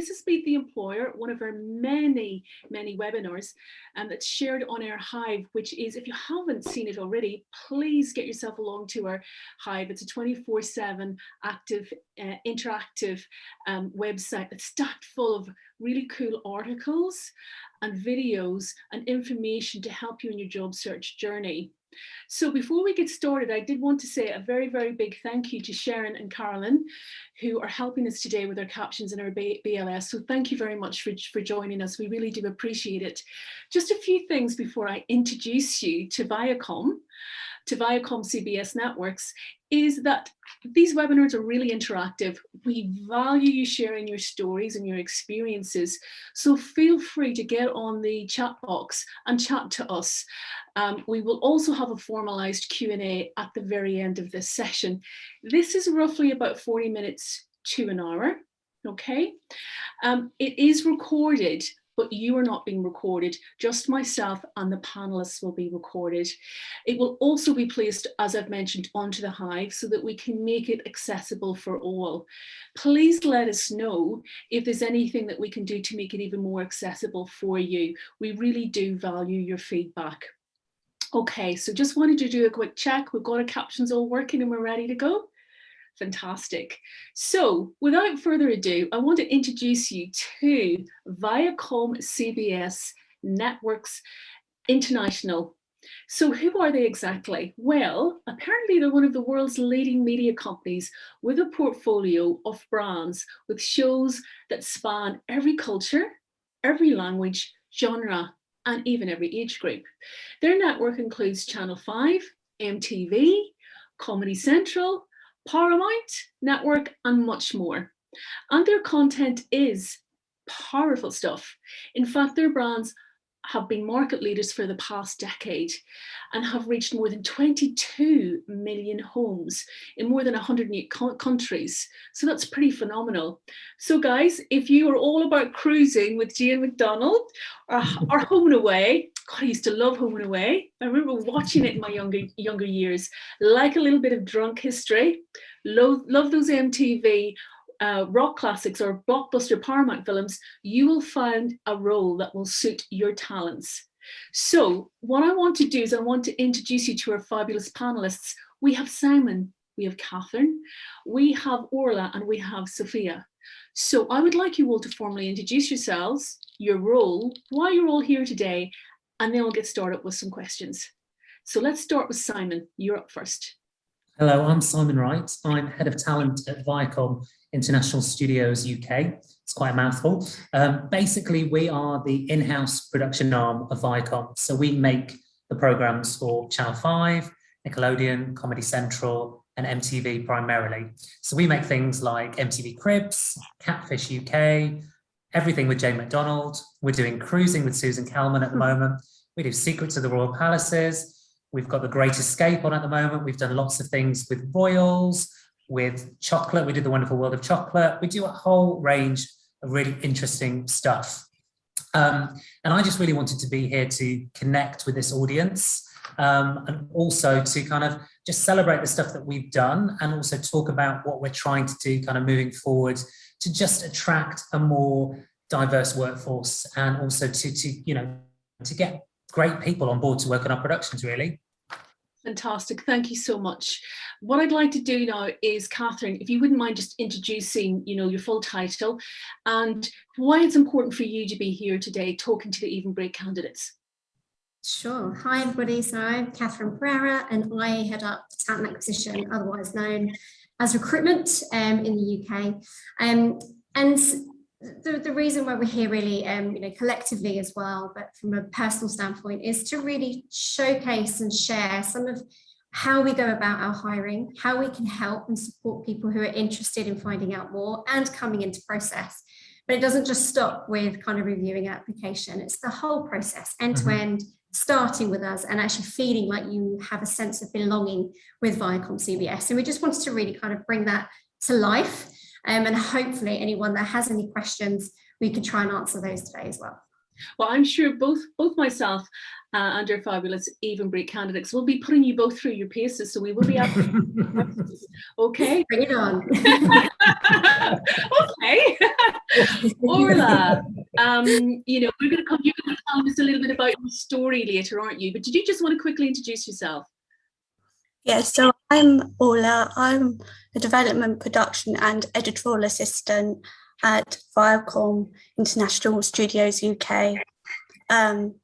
This is Meet the Employer, one of our many webinars that's shared on our Hive, which is, if you haven't seen it already, please get yourself along to our Hive. It's a 24/7 active, interactive website that's stacked full of really cool articles and videos and information to help you in your job search journey. So before we get started, I did want to say a very big thank you to Sharon and Carolyn, who are helping us today with our captions and our BLS. So thank you very much for joining us. We really do appreciate it. Just a few things before I introduce you to Viacom CBS Networks, is that these webinars are really interactive. We value you sharing your stories and your experiences. So feel free to get on the chat box and chat to us. We will also have a formalized Q&A at the very end of this session. This is roughly about 40 minutes to an hour, okay? It is recorded, but you are not being recorded. Just myself and the panelists will be recorded. It will also be placed, as I've mentioned, onto the Hive so that we can make it accessible for all. Please let us know if there's anything that we can do to make it even more accessible for you. We really do value your feedback. Okay, so just wanted to do a quick check. We've got our captions all working and we're ready to go. Fantastic. So without further ado, I want to introduce you to Viacom CBS Networks International. So who are they exactly? Well, apparently they're one of the world's leading media companies with a portfolio of brands with shows that span every culture, every language, genre, and even every age group. Their network includes Channel 5, MTV, Comedy Central, Paramount Network, and much more. And their content is powerful stuff. In fact, their brands have been market leaders for the past decade and have reached more than 22 million homes in more than 108 countries. So that's pretty phenomenal. So guys, if you are all about cruising with Jane McDonald or Home and Away, God, I used to love Home and Away. I remember watching it in my younger years, like a little bit of drunk history. Love those MTV rock classics or blockbuster Paramount films. You will find a role that will suit your talents. So what I want to do is I want to introduce you to our fabulous panelists. We have Simon, we have Catherine, we have Orla, and we have Sophia. So I would like you all to formally introduce yourselves, your role, why you're all here today, and then we'll get started with some questions. So let's start with Simon. You're up first. Hello, I'm Simon Wright. I'm Head of Talent at Viacom International Studios UK. It's quite a mouthful. Basically, we are the in-house production arm of Viacom. So we make the programmes for Channel 5, Nickelodeon, Comedy Central, and MTV primarily. So we make things like MTV Cribs, Catfish UK, everything with Jane McDonald. We're doing Cruising with Susan Calman at the moment. We do Secrets of the Royal Palaces. We've got The Great Escape on at the moment. We've done lots of things with royals, with chocolate. We did The Wonderful World of Chocolate. We do a whole range of really interesting stuff. And I just really wanted to be here to connect with this audience and also to kind of just celebrate the stuff that we've done and also talk about what we're trying to do kind of moving forward to just attract a more diverse workforce and also to get great people on board to work on our productions, really. Fantastic, thank you so much. What I'd like to do now is, Catherine, if you wouldn't mind just introducing, your full title and why it's important for you to be here today talking to the Evenbreak candidates. Sure. Hi, everybody. So I'm Catherine Pereira, and I head up talent acquisition, otherwise known as recruitment in the UK. And the reason why we're here really, collectively as well, but from a personal standpoint, is to really showcase and share some of how we go about our hiring, how we can help and support people who are interested in finding out more and coming into process. But it doesn't just stop with kind of reviewing an application. It's the whole process, end to end, starting with us and actually feeling like you have a sense of belonging with Viacom CBS. And we just wanted to really kind of bring that to life. And hopefully anyone that has any questions, we can try and answer those today as well. Well, I'm sure both myself and our fabulous Evenbreak candidates will be putting you both through your paces, so we will be able to. Okay, bring it on. Okay. Orla, you know, you're going to tell us a little bit about your story later, aren't you? But did you just want to quickly introduce yourself? Yes, so I'm Orla. I'm a development, production and editorial assistant at Viacom International Studios UK. And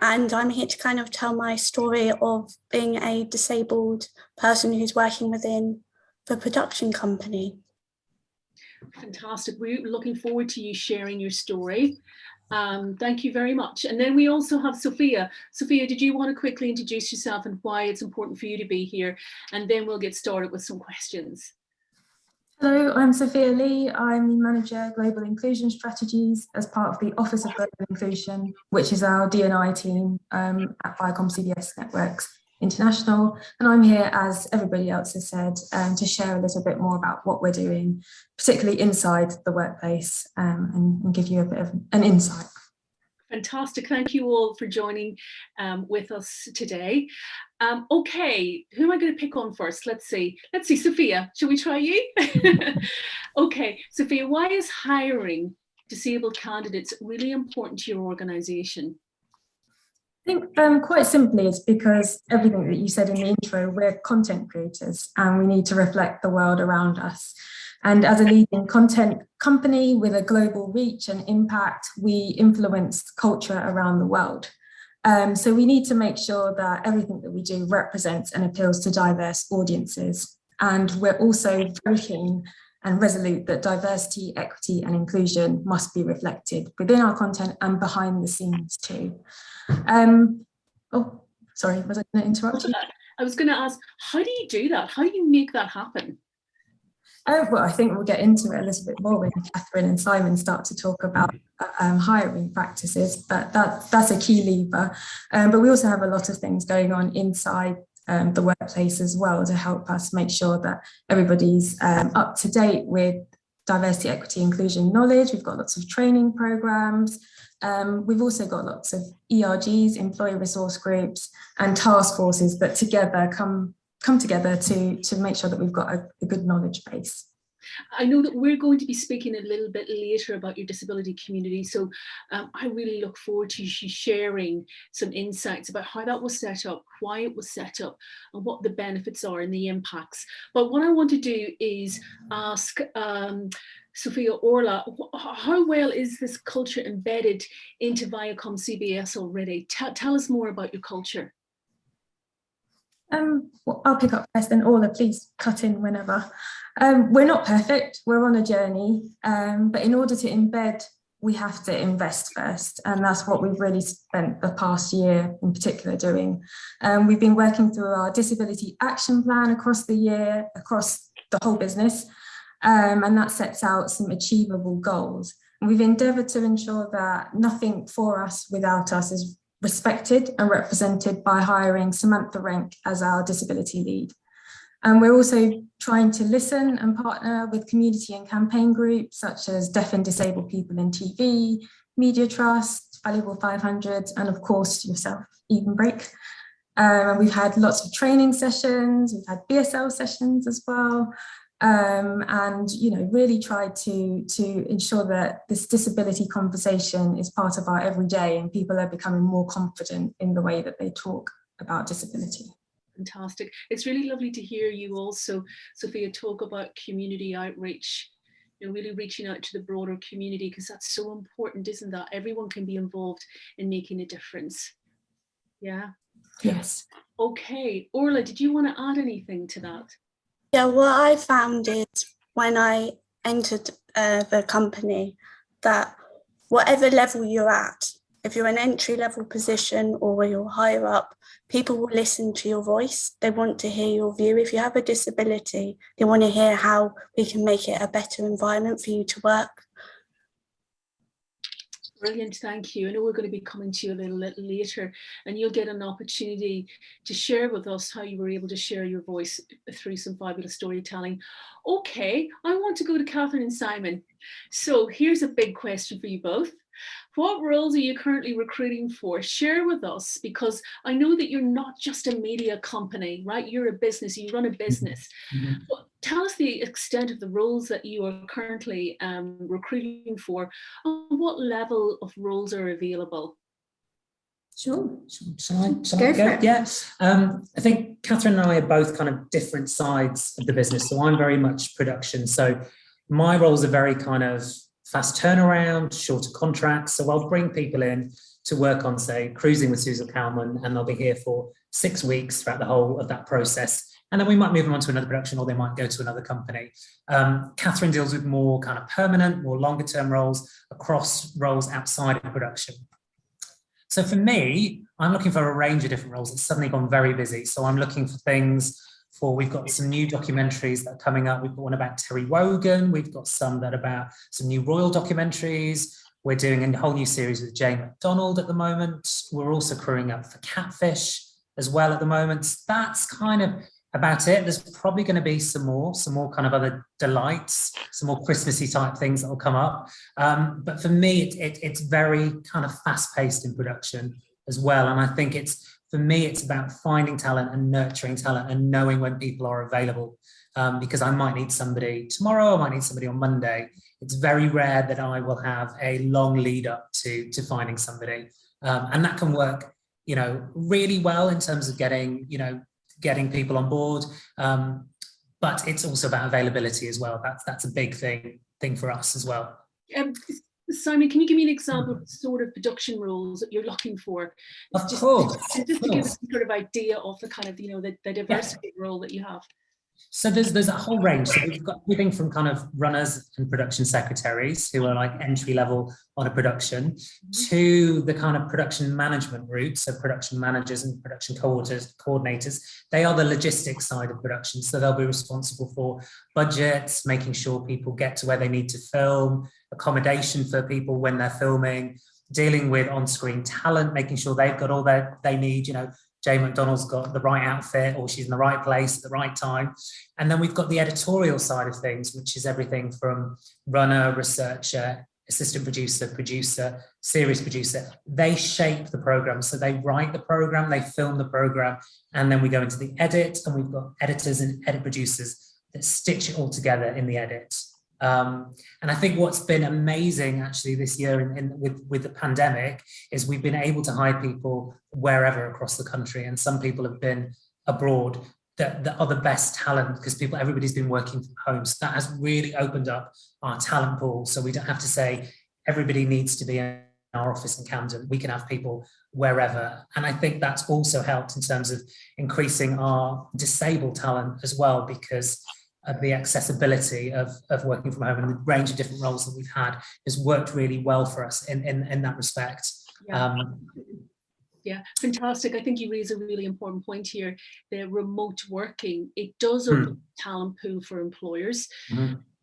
I'm here to kind of tell my story of being a disabled person who's working within the production company. Fantastic. We're looking forward to you sharing your story. Thank you very much. And then we also have Sophia. Sophia, did you want to quickly introduce yourself and why it's important for you to be here? And then we'll get started with some questions. Hello, I'm Sophia Lee. I'm the Manager Global Inclusion Strategies as part of the Office of Global Inclusion, which is our D&I team at Viacom CBS Networks International. And I'm here, as everybody else has said, to share a little bit more about what we're doing, particularly inside the workplace, and give you a bit of an insight. Fantastic. Thank you all for joining with us today. Okay, who am I going to pick on first? Let's see, Sophia, shall we try you? Okay, Sophia, why is hiring disabled candidates really important to your organisation? I think quite simply, it's because everything that you said in the intro, we're content creators and we need to reflect the world around us. And as a leading content company with a global reach and impact, we influence culture around the world. So we need to make sure that everything that we do represents and appeals to diverse audiences. And we're also very keen and resolute that diversity, equity and inclusion must be reflected within our content and behind the scenes too. Oh, sorry, was I going to interrupt you? I was going to ask, how do you do that? How do you make that happen? Well, I think we'll get into it a little bit more when Catherine and Simon start to talk about hiring practices, but that's a key lever. But we also have a lot of things going on inside the workplace as well to help us make sure that everybody's up to date with diversity, equity, inclusion knowledge. We've got lots of training programs. We've also got lots of ERGs, employee resource groups, and task forces that together come together to make sure that we've got a good knowledge base. I know that we're going to be speaking a little bit later about your disability community, so I really look forward to you sharing some insights about how that was set up, why it was set up, and what the benefits are and the impacts. But what I want to do is ask Sophia, Orla, how well is this culture embedded into Viacom CBS already? Tell us more about your culture. Well, I'll pick up first, then Orla, please cut in whenever. We're not perfect, we're on a journey, but in order to embed, we have to invest first, and that's what we've really spent the past year in particular doing. We've been working through our disability action plan across the year, across the whole business, and that sets out some achievable goals. And we've endeavoured to ensure that nothing for us without us is respected and represented by hiring Samantha Renk as our disability lead. And we're also trying to listen and partner with community and campaign groups such as Deaf and Disabled People in TV, Media Trust, Valuable 500, and of course yourself, Evenbreak. And we've had lots of training sessions, we've had BSL sessions as well. And really try to ensure that this disability conversation is part of our everyday and people are becoming more confident in the way that they talk about disability. Fantastic. It's really lovely to hear you also, Sophia, talk about community outreach, really reaching out to the broader community, because that's so important, isn't that? Everyone can be involved in making a difference. Yeah? Yes. Okay. Orla, did you want to add anything to that? Yeah, what I found is when I entered the company that whatever level you're at, if you're an entry-level position or you're higher up, people will listen to your voice. They want to hear your view. If you have a disability, they want to hear how we can make it a better environment for you to work. Brilliant, thank you. I know we're going to be coming to you a little later, and you'll get an opportunity to share with us how you were able to share your voice through some fabulous storytelling. Okay, I want to go to Catherine and Simon. So here's a big question for you both. What roles are you currently recruiting for? Share with us, because I know that you're not just a media company, right? You're a business, you run a business. But tell us the extent of the roles that you are currently recruiting for, and what level of roles are available. Sure. Shall I go? Yeah. I think Catherine and I are both kind of different sides of the business. So I'm very much production. So my roles are very kind of fast turnaround, shorter contracts. So I'll bring people in to work on, say, Cruising with Susan Cowman, and they'll be here for 6 weeks throughout the whole of that process. And then we might move them on to another production, or they might go to another company. Catherine deals with more kind of permanent, more longer term roles across roles outside of production. So for me, I'm looking for a range of different roles. It's suddenly gone very busy. So I'm looking for things for, we've got some new documentaries that are coming up. We've got one about Terry Wogan. We've got some that are about some new royal documentaries. We're doing a whole new series with Jane McDonald at the moment. We're also crewing up for Catfish as well at the moment. That's kind of about it. There's probably going to be some more kind of other delights, some more Christmassy type things that will come up. But for me, it's very kind of fast-paced in production as well. And I think for me, it's about finding talent and nurturing talent and knowing when people are available. Because I might need somebody tomorrow, I might need somebody on Monday. It's very rare that I will have a long lead up to finding somebody. And that can work, really well in terms of getting people on board, but it's also about availability as well. That's a big thing for us as well. Simon, can you give me an example of the sort of production roles that you're looking for? Of course. Just to give us some sort of idea of the kind of, the diversity role that you have. So there's a whole range. So we've got everything from kind of runners and production secretaries who are like entry level on a production to the kind of production management route. So production managers and production coordinators, they are the logistics side of production. So they'll be responsible for budgets, making sure people get to where they need to film, accommodation for people when they're filming, dealing with on-screen talent, making sure they've got all they need, Jane McDonald's got the right outfit, or she's in the right place at the right time. And then we've got the editorial side of things, which is everything from runner, researcher, assistant producer, series producer. They shape the program. So they write the program, they film the program, and then we go into the edit, and we've got editors and edit producers that stitch it all together in the edit. And I think what's been amazing actually this year with the pandemic is we've been able to hire people wherever across the country, and some people have been abroad that are the best talent because everybody's been working from home. So that has really opened up our talent pool. So we don't have to say everybody needs to be in our office in Camden. We can have people wherever. And I think that's also helped in terms of increasing our disabled talent as well, because of the accessibility of working from home and the range of different roles that we've had has worked really well for us in that respect. Yeah, fantastic. I think you raise a really important point here. The remote working, it does open the talent pool for employers,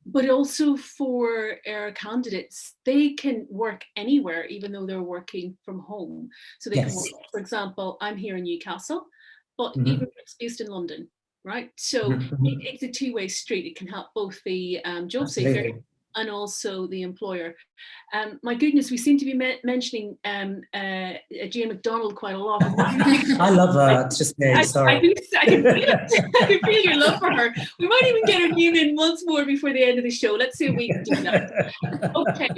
but also for our candidates. They can work anywhere, even though they're working from home. So they can work, for example, I'm here in Newcastle, but Evenbreak's based in London. Right, so it's a two-way street. It can help both the job seeker and also the employer. My goodness, we seem to be mentioning Jane McDonald quite a lot. I love her. It's just me. Sorry. I can feel your love for her. We might even get her name in once more before the end of the show. Let's see if we can do that. Okay,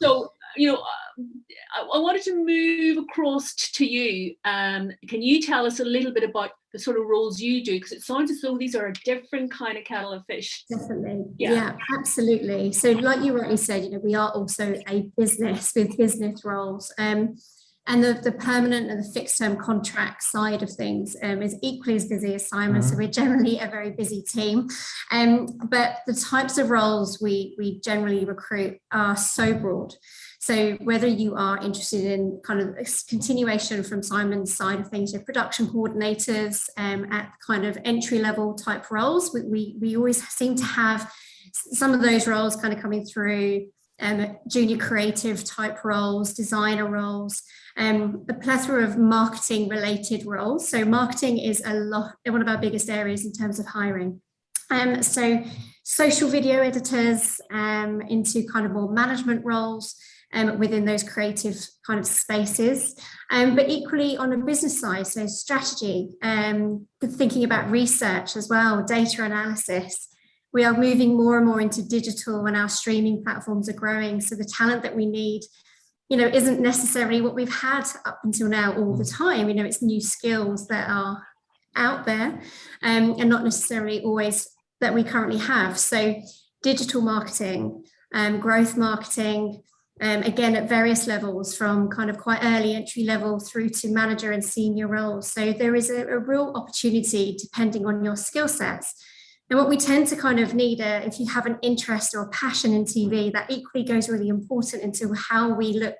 so I wanted to move across to you. Can you tell us a little bit about the sort of roles you do? Because it sounds as though these are a different kind of kettle of fish. Definitely. Yeah, absolutely. So like you rightly said, we are also a business with business roles. And the permanent and the fixed term contract side of things is equally as busy as Simon. So we're generally a very busy team. But the types of roles we generally recruit are so broad. So whether you are interested in kind of a continuation from Simon's side of things, your production coordinators at kind of entry level type roles, we always seem to have some of those roles kind of coming through, junior creative type roles, designer roles, a plethora of marketing related roles. So marketing is one of our biggest areas in terms of hiring. So social video editors into kind of more management roles within those creative kind of spaces, but equally on a business side, so strategy, thinking about research as well, data analysis. We are moving more and more into digital, and our streaming platforms are growing. So the talent that we need, isn't necessarily what we've had up until now all the time. It's new skills that are out there and not necessarily always that we currently have. So digital marketing, growth marketing, again, at various levels, from kind of quite early entry level through to manager and senior roles. So there is a real opportunity depending on your skill sets. And what we tend to kind of need, if you have an interest or a passion in TV, that equally goes really important into how we look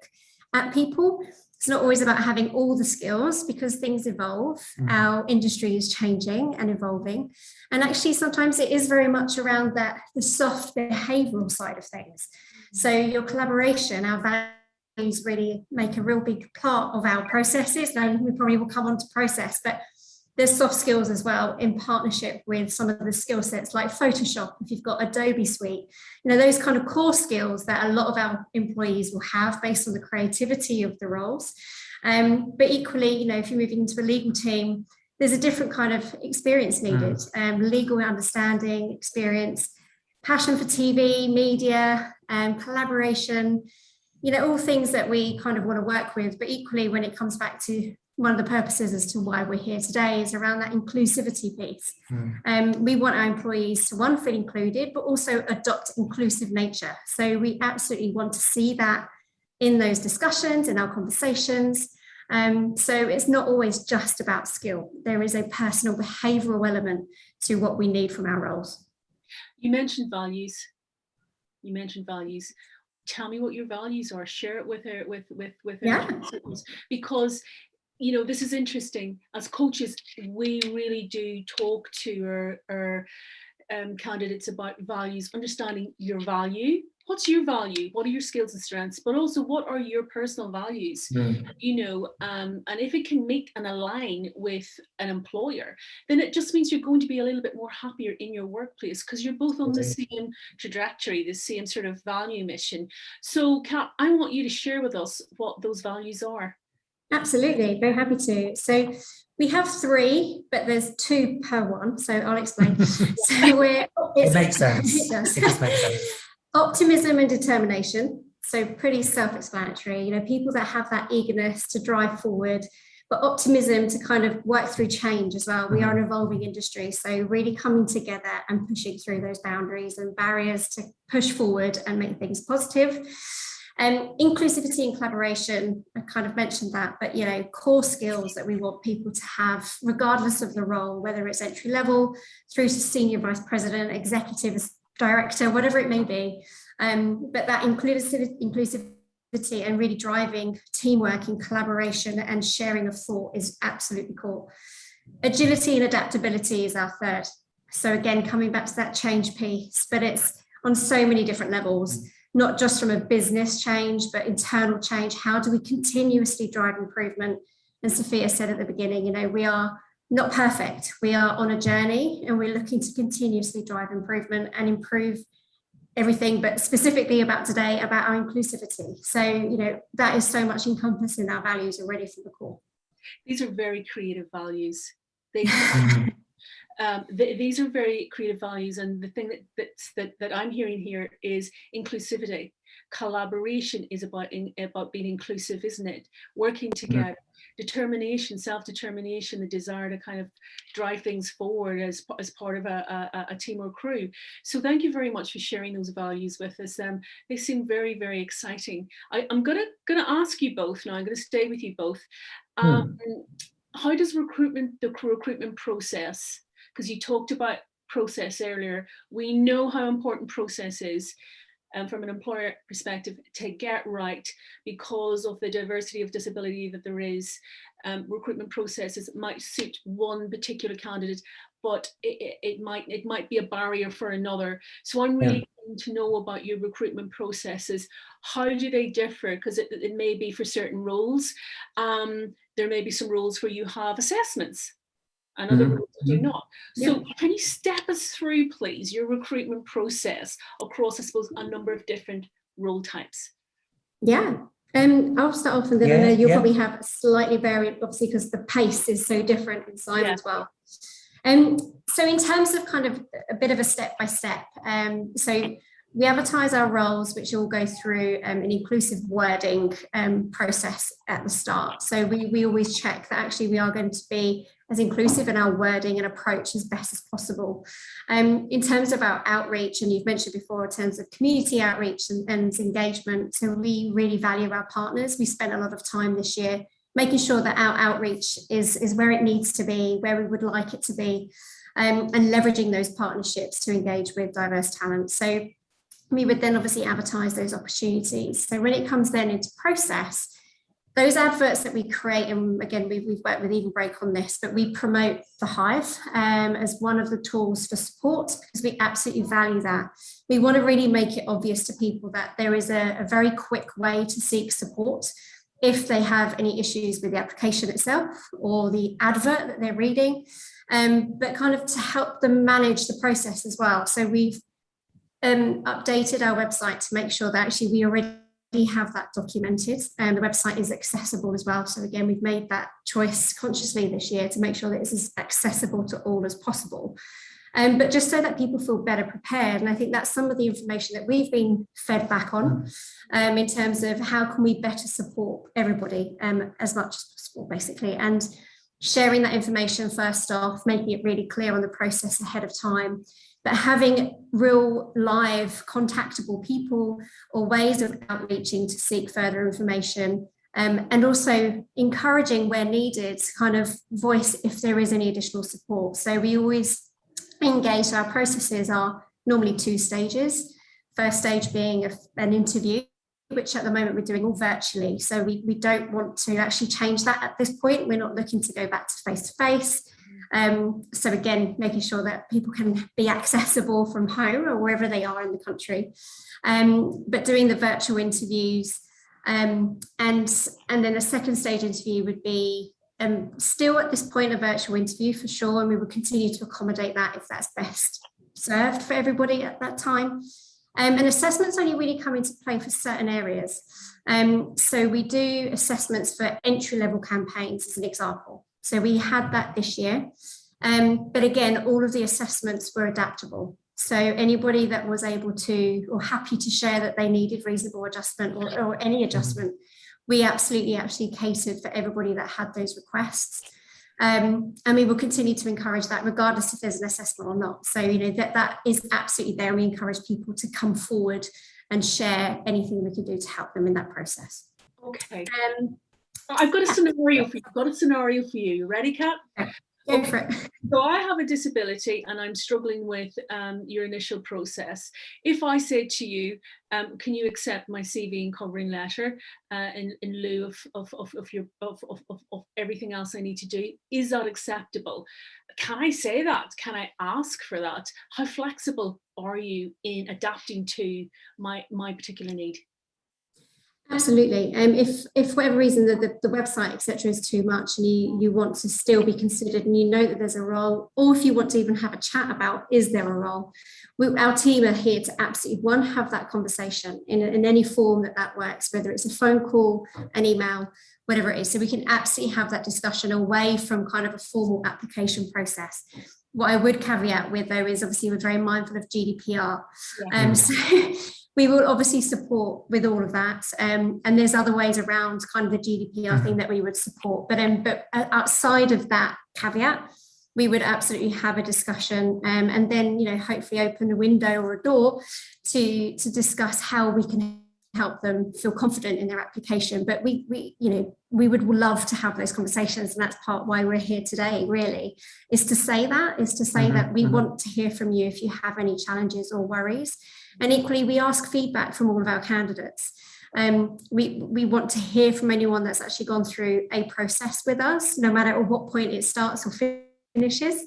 at people. It's not always about having all the skills, because things evolve. Our industry is changing and evolving. And actually, sometimes it is very much around the soft behavioural side of things. So your collaboration, our values really make a real big part of our processes. Now, we probably will come on to process, but there's soft skills as well in partnership with some of the skill sets like Photoshop, if you've got Adobe Suite, those kind of core skills that a lot of our employees will have based on the creativity of the roles. But equally, if you're moving into a legal team, there's a different kind of experience needed, legal understanding, experience, passion for TV, media, collaboration, all things that we kind of want to work with. But equally, when it comes back to one of the purposes as to why we're here today is around that inclusivity piece. We want our employees to, one, feel included, but also adopt inclusive nature. So we absolutely want to see that in those discussions, in our conversations. So it's not always just about skill. There is a personal behavioural element to what we need from our roles. You mentioned values. Tell me what your values are. Share it with our participants, because this is interesting. As coaches, we really do talk to our candidates about values, understanding your value. What's your value? What are your skills and strengths? But also, what are your personal values? And if it can make and align with an employer, then it just means you're going to be a little bit more happier in your workplace, because you're both on the same trajectory, the same sort of value mission. So, Kat, I want you to share with us what those values are. Absolutely, very happy to. So we have 3, but there's 2 per one. So I'll explain. It makes sense. It does make sense. Optimism and determination. So pretty self-explanatory. People that have that eagerness to drive forward, but optimism to kind of work through change as well. We are an evolving industry, so really coming together and pushing through those boundaries and barriers to push forward and make things positive. Inclusivity and collaboration, I kind of mentioned that, but core skills that we want people to have regardless of the role, whether it's entry level through to senior vice president, executive director, whatever it may be. But that inclusivity and really driving teamwork and collaboration and sharing of thought is absolutely core. Agility and adaptability is our third. So again, coming back to that change piece, but it's on so many different levels. Not just from a business change, but internal change. How do we continuously drive improvement? And Sophia said at the beginning, we are not perfect. We are on a journey, and we're looking to continuously drive improvement and improve everything, but specifically about today, about our inclusivity. So, that is so much encompassed in our values already from the core. These are very creative values. These are very creative values, and the thing that I'm hearing here is inclusivity. Collaboration is about being inclusive, isn't it? Working together, determination, self-determination, the desire to kind of drive things forward as part of a team or crew. So thank you very much for sharing those values with us. They seem very, very exciting. I'm gonna ask you both now. I'm gonna stay with you both. How does the recruitment process? Because you talked about process earlier. We know how important process is from an employer perspective to get right, because of the diversity of disability that there is. Recruitment processes might suit one particular candidate, but it might be a barrier for another. So I'm really keen to know about your recruitment processes. How do they differ? Because it may be for certain roles. There may be some roles where you have assessments. and other Mhm. roles that do not. So Yeah. can you step us through, please, your recruitment process across, I suppose, a number of different role types? Yeah. I'll start off, and then I know you'll probably have slightly varied, obviously, because the pace is so different in Simon as well. So in terms of kind of a bit of a step-by-step, so we advertise our roles, which all go through an inclusive wording process at the start. So we always check that actually we are going to be as inclusive in our wording and approach as best as possible. In terms of our outreach, and you've mentioned before, in terms of community outreach and engagement, so we really value our partners. We spent a lot of time this year making sure that our outreach is where it needs to be, where we would like it to be, and leveraging those partnerships to engage with diverse talent. So we would then obviously advertise those opportunities. So when it comes then into process, those adverts that we create, and again, we've worked with Evenbreak on this, but we promote the Hive as one of the tools for support, because we absolutely value that. We want to really make it obvious to people that there is a very quick way to seek support if they have any issues with the application itself or the advert that they're reading, but kind of to help them manage the process as well. So we've updated our website to make sure that actually we already have that documented, and the website is accessible as well. So again, we've made that choice consciously this year to make sure that it's as accessible to all as possible. But just so that people feel better prepared. And I think that's some of the information that we've been fed back on in terms of how can we better support everybody as much as possible, basically. And sharing that information first off, making it really clear on the process ahead of time, but having real live contactable people or ways of outreaching to seek further information, and also encouraging where needed to kind of voice if there is any additional support. So we always engage. Our processes are normally 2 stages. First stage being an interview, which at the moment we're doing all virtually. So we don't want to actually change that at this point. We're not looking to go back to face-to-face. So again, making sure that people can be accessible from home or wherever they are in the country, but doing the virtual interviews, and then a second stage interview would be still at this point a virtual interview for sure, and we would continue to accommodate that if that's best served for everybody at that time. And assessments only really come into play for certain areas. So we do assessments for entry-level campaigns as an example. So we had that this year. But again, all of the assessments were adaptable. So anybody that was able to or happy to share that they needed reasonable adjustment or any adjustment, we absolutely actually catered for everybody that had those requests. And we will continue to encourage that regardless if there's an assessment or not. So, you know, that is absolutely there. We encourage people to come forward and share anything we can do to help them in that process. Okay. I've got a scenario for you. I've got a scenario for you. You ready, Kat? Go for it. So I have a disability and I'm struggling with your initial process. If I said to you, can you accept my CV and covering letter in lieu of everything else I need to do? Is that acceptable? Can I say that? Can I ask for that? How flexible are you in adapting to my particular need? Absolutely. If for whatever reason the website, etc., is too much and you want to still be considered and you know that there's a role, or if you want to even have a chat about, is there a role? Our team are here to absolutely, have that conversation in any form that works, whether it's a phone call, an email, whatever it is. So we can absolutely have that discussion away from kind of a formal application process. What I would caveat with, though, is obviously we're very mindful of GDPR. So we will obviously support with all of that. And there's other ways around kind of the GDPR thing that we would support. But outside of that caveat, we would absolutely have a discussion and then, you know, hopefully open a window or a door to discuss how we can help them feel confident in their application. But we would love to have those conversations, and that's part why we're here today, really, is to say that we want to hear from you if you have any challenges or worries. And equally, we ask feedback from all of our candidates. We want to hear from anyone that's actually gone through a process with us, no matter at what point it starts or finishes,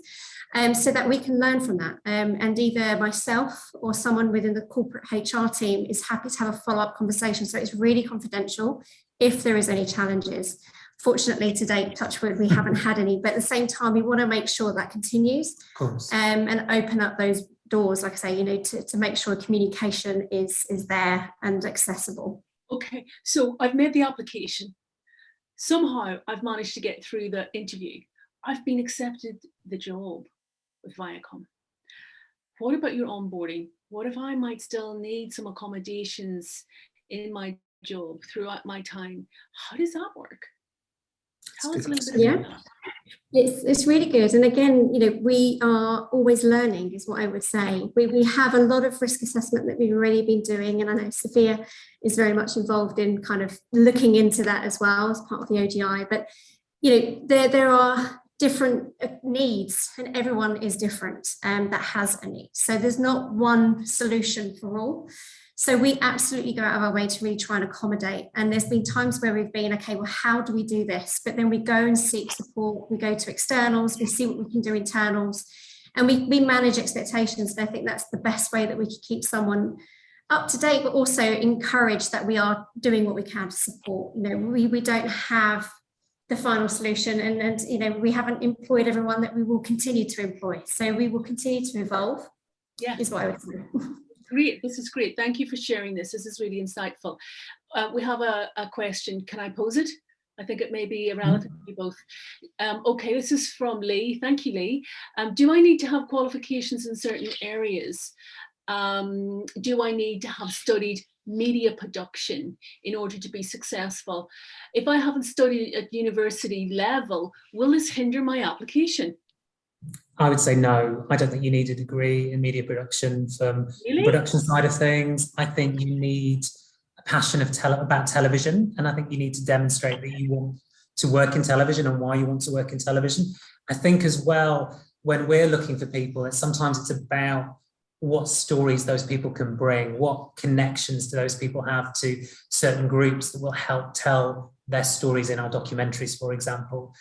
so that we can learn from that. And either myself or someone within the corporate HR team is happy to have a follow-up conversation. So it's really confidential if there is any challenges. Fortunately, to date, touch wood, we haven't had any, but at the same time, we want to make sure that continues, Of course. and open up those doors, like I say, you know, to make sure communication is there and accessible. Okay, so I've made the application. Somehow I've managed to get through the interview. I've been accepted the job with Viacom. What about your onboarding? What if I might still need some accommodations in my job throughout my time? How does that work? Tell us a little bit about that. It's really good. And again, you know, we are always learning is what I would say. We have a lot of risk assessment that we've already been doing. And I know Sophia is very much involved in kind of looking into that as well as part of the OGI. But, you know, there are different needs and everyone is different that has a need. So there's not one solution for all. So we absolutely go out of our way to really try and accommodate. And there's been times where we've been, okay, well, how do we do this? But then we go and seek support. We go to externals, we see what we can do internals, and we manage expectations. And I think that's the best way that we can keep someone up to date, but also encourage that we are doing what we can to support. You know, we don't have the final solution, and you know, we haven't employed everyone that we will continue to employ. So we will continue to evolve. Yeah, is what I would say. Great, this is great. Thank you for sharing this. This is really insightful. We have a question. Can I pose it? I think it may be relevant to you both. Okay, this is from Lee. Thank you, Lee. Do I need to have qualifications in certain areas? Do I need to have studied media production in order to be successful? If I haven't studied at university level, will this hinder my application? I would say no. I don't think you need a degree in media production from the production side of things. I think you need a passion about television, and I think you need to demonstrate that you want to work in television and why you want to work in television. I think as well, when we're looking for people, sometimes it's about what stories those people can bring, what connections do those people have to certain groups that will help tell their stories in our documentaries, for example.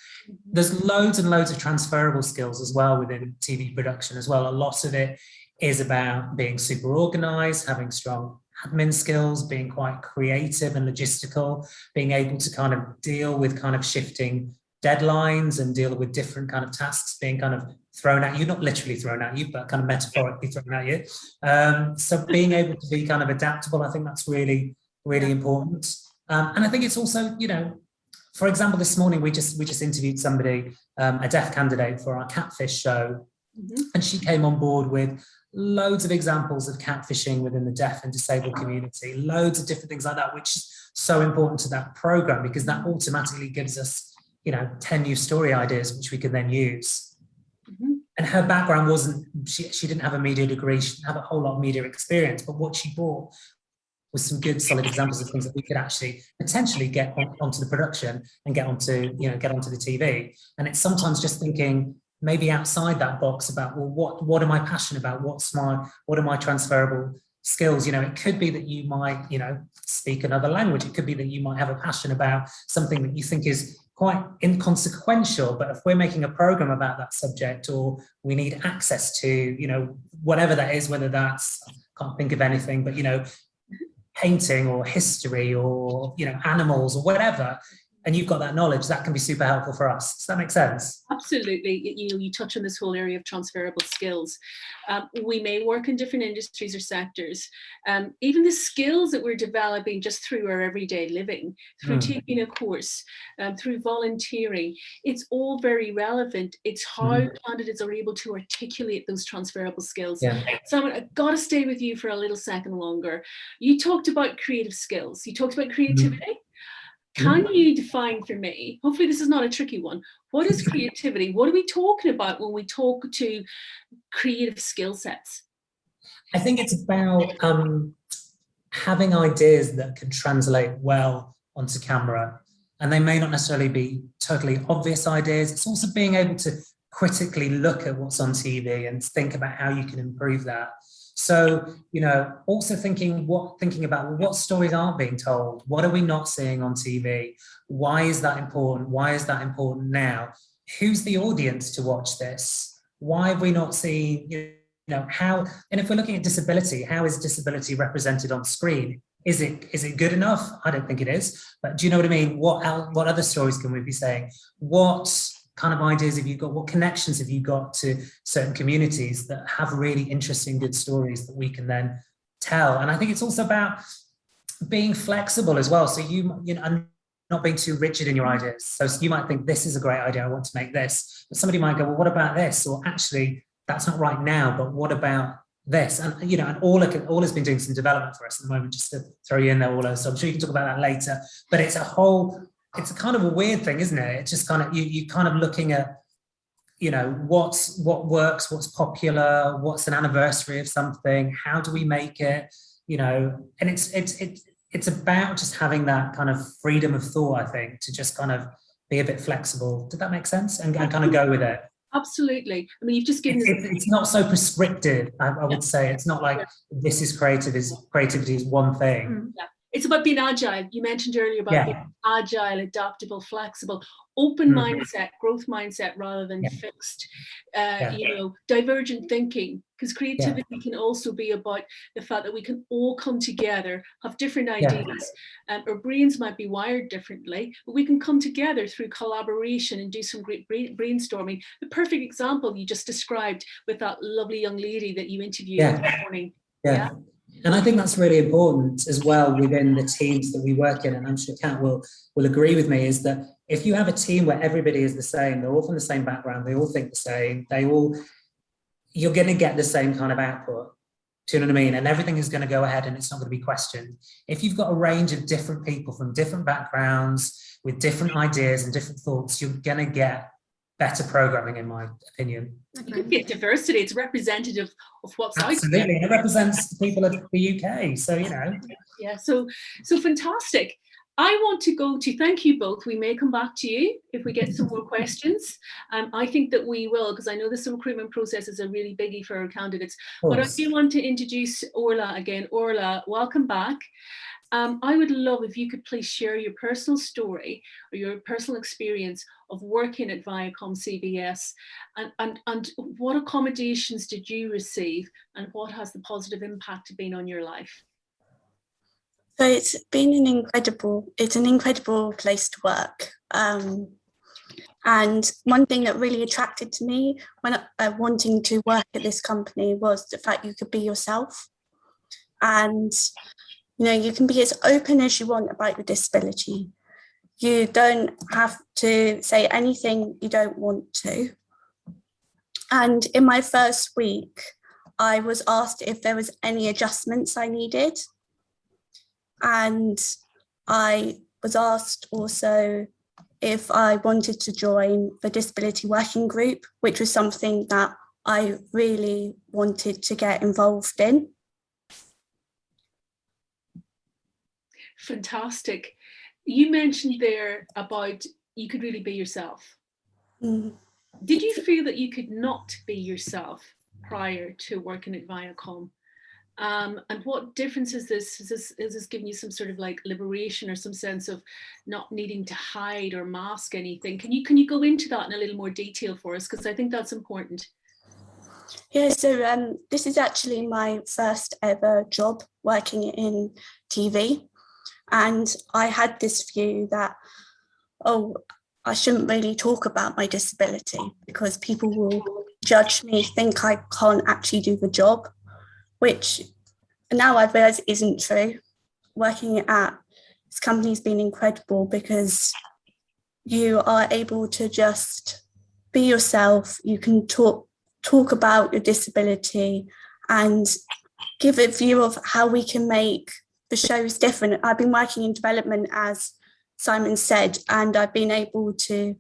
There's loads and loads of transferable skills as well within TV production as well. A lot of it is about being super organized, having strong admin skills, being quite creative and logistical, being able to kind of deal with kind of shifting deadlines and deal with different kind of tasks being kind of thrown at you, not literally thrown at you, but kind of metaphorically thrown at you. So being able to be kind of adaptable, I think that's really, really important. And I think it's also, you know, for example, this morning we just interviewed somebody, a deaf candidate for our catfish show, and she came on board with loads of examples of catfishing within the deaf and disabled community, loads of different things like that, which is so important to that program because that automatically gives us, you know, 10 new story ideas which we can then use. And her background wasn't, she didn't have a media degree, she didn't have a whole lot of media experience, but what she brought was some good solid examples of things that we could actually potentially get onto the production and get onto the TV. And it's sometimes just thinking maybe outside that box about, well, what am I passionate about? What are my transferable skills? You know, it could be that you might, you know, speak another language. It could be that you might have a passion about something that you think is quite inconsequential, but if we're making a program about that subject, or we need access to, you know, whatever that is, whether that's, I can't think of anything, but, you know, painting or history or, you know, animals or whatever, and you've got that knowledge, that can be super helpful for us. Does that make sense? Absolutely. You touch on this whole area of transferable skills. We may work in different industries or sectors. Even the skills that we're developing just through our everyday living, through taking a course, through volunteering, it's all very relevant. It's how candidates are able to articulate those transferable skills. Simon, I've got to stay with you for a little second longer. You talked about creative skills. You talked about creativity. Can you define for me, hopefully this is not a tricky one, what is creativity? What are we talking about when we talk to creative skill sets? I think it's about having ideas that can translate well onto camera. And they may not necessarily be totally obvious ideas. It's also being able to critically look at what's on TV and think about how you can improve that. So, you know, also thinking about what stories aren't being told? What are we not seeing on TV? Why is that important? Why is that important now? Who's the audience to watch this? Why have we not seen, you know, how, and if we're looking at disability, how is disability represented on screen? Is it good enough? I don't think it is. But do you know what I mean? What other stories can we be saying? What kind of ideas have you got? What connections have you got to certain communities that have really interesting, good stories that we can then tell? And I think it's also about being flexible as well. So you know, and not being too rigid in your ideas. So you might think this is a great idea, I want to make this, but somebody might go, well, what about this? Or actually, that's not right now, but what about this? And you know, and Orla's been doing some development for us at the moment, just to throw you in there, Orla. So I'm sure you can talk about that later. But it's a kind of a weird thing, isn't it? It's just kind of you kind of looking at, you know, what works, what's popular, what's an anniversary of something, how do we make it, you know? And it's about just having that kind of freedom of thought, I think, to just kind of be a bit flexible. Did that make sense? And kind of go with it. Absolutely. I mean, you've just given us. It's not so prescriptive, I would say. It's not like this is creativity is one thing. Yeah. It's about being agile. You mentioned earlier about being agile, adaptable, flexible, open mindset, growth mindset rather than fixed, you know, divergent thinking. Because creativity can also be about the fact that we can all come together, have different ideas. Our brains might be wired differently, but we can come together through collaboration and do some great brainstorming. The perfect example you just described with that lovely young lady that you interviewed this morning. Yeah. And I think that's really important as well within the teams that we work in, and I'm sure Kat will agree with me, is that if you have a team where everybody is the same, they're all from the same background, they all think the same, you're going to get the same kind of output. Do you know what I mean? And everything is going to go ahead and it's not going to be questioned. If you've got a range of different people from different backgrounds with different ideas and different thoughts, you're going to get better programming, in my opinion. You could get diversity. It's representative of what's out there. Absolutely, and it represents the people of the UK. So, you know. Yeah, so fantastic. I want to go to, thank you both. We may come back to you if we get some more questions. I think that we will, because I know the recruitment processes are really biggie for our candidates. But I do want to introduce Orla again. Orla, welcome back. I would love if you could please share your personal story or your personal experience of working at Viacom CBS and what accommodations did you receive and what has the positive impact been on your life? So it's been an incredible place to work. And one thing that really attracted to me when wanting to work at this company was the fact you could be yourself. And you know, you can be as open as you want about your disability. You don't have to say anything you don't want to. And in my first week, I was asked if there was any adjustments I needed. And I was asked also if I wanted to join the disability working group, which was something that I really wanted to get involved in. Fantastic. You mentioned there about you could really be yourself. Did you feel that you could not be yourself prior to working at Viacom? And what difference is this? Is this giving you some sort of like liberation or some sense of not needing to hide or mask anything? Can you go into that in a little more detail for us? Because I think that's important. Yeah, so this is actually my first ever job working in TV. And I had this view that, I shouldn't really talk about my disability because people will judge me, think I can't actually do the job, which now I've realised isn't true. Working at this company has been incredible because you are able to just be yourself. You can talk about your disability and give a view of how we can make the show's different. I've been working in development, as Simon said, and I've been able to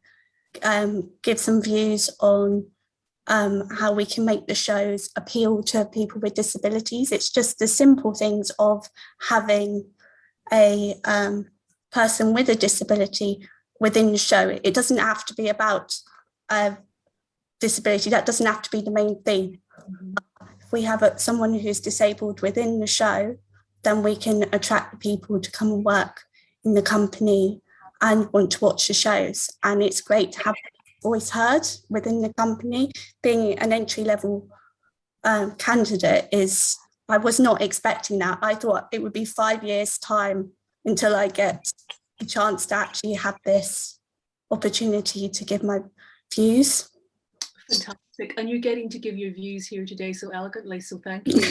give some views on how we can make the shows appeal to people with disabilities. It's just the simple things of having a person with a disability within the show. It doesn't have to be about disability. That doesn't have to be the main thing. If we have someone who's disabled within the show, then we can attract people to come and work in the company and want to watch the shows. And it's great to have voice heard within the company. Being an entry-level candidate is I was not expecting that. I thought it would be 5 years' time until I get a chance to actually have this opportunity to give my views. Fantastic. And you're getting to give your views here today so elegantly, so thank you.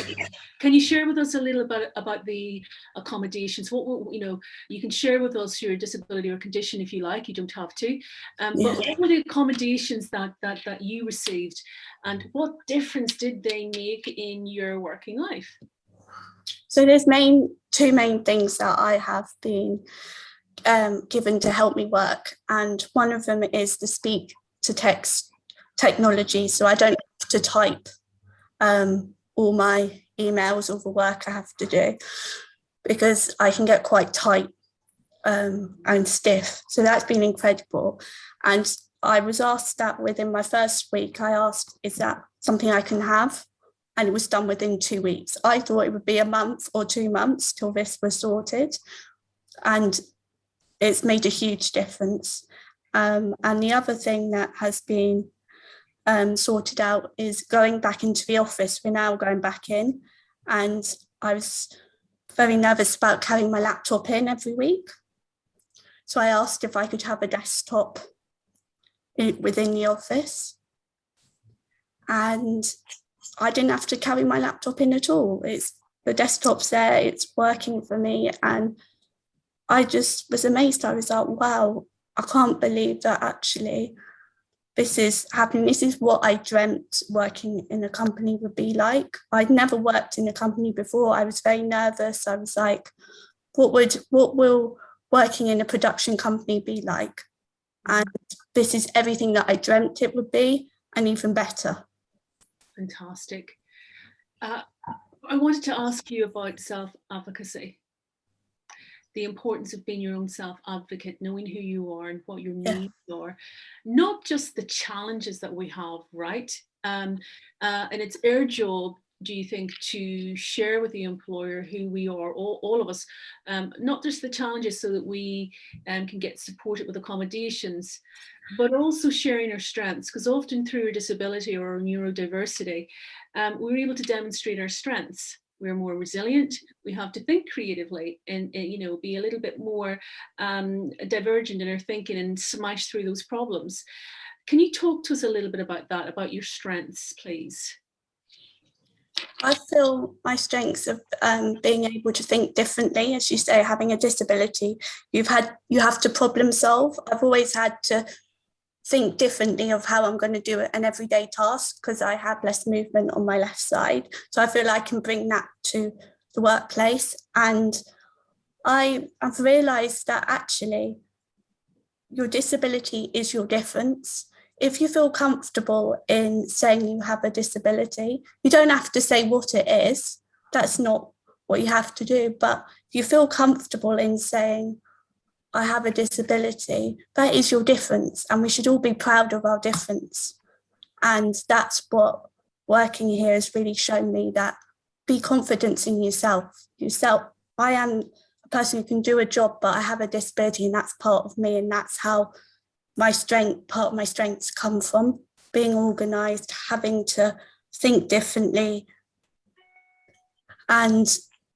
Can you share with us a little bit about the accommodations? What you know, you can share with us your disability or condition if you like, you don't have to. But what were the accommodations that you received, and what difference did they make in your working life? So there's two main things that I have been given to help me work, and one of them is the speak to text technology, so I don't have to type all my emails or the work I have to do, because I can get quite tight and stiff. So that's been incredible. And I was asked that within my first week. I asked, is that something I can have? And it was done within 2 weeks. I thought it would be a month or 2 months till this was sorted, and it's made a huge difference. And the other thing that has been sorted out is going back into the office. We're now going back in, and I was very nervous about carrying my laptop in every week. So I asked if I could have a desktop within the office, and I didn't have to carry my laptop in at all. The desktop's there, it's working for me, and I just was amazed. I was like, wow, I can't believe that actually this is happening. This is what I dreamt working in a company would be like. I'd never worked in a company before. I was very nervous. I was like, what will working in a production company be like? And this is everything that I dreamt it would be, and even better. Fantastic. I wanted to ask you about self-advocacy. The importance of being your own self-advocate, knowing who you are and what your needs are, not just the challenges that we have, right? And it's our job, do you think, to share with the employer who we are, all of us, not just the challenges so that we can get supported with accommodations, but also sharing our strengths, because often through our disability or our neurodiversity, we're able to demonstrate our strengths. We're more resilient. We have to think creatively and you know, be a little bit more divergent in our thinking and smash through those problems. Can you talk to us a little bit about that, about your strengths, please? I feel my strengths of being able to think differently. As you say, having a disability, you have to problem solve. I've always had to think differently of how I'm going to do an everyday task because I have less movement on my left side. So I feel I can bring that to the workplace. And I've realised that actually your disability is your difference. If you feel comfortable in saying you have a disability, you don't have to say what it is. That's not what you have to do. But if you feel comfortable in saying, I have a disability, that is your difference. And we should all be proud of our difference. And that's what working here has really shown me, that be confident in yourself. I am a person who can do a job, but I have a disability and that's part of me. And that's how part of my strengths come from, being organised, having to think differently. And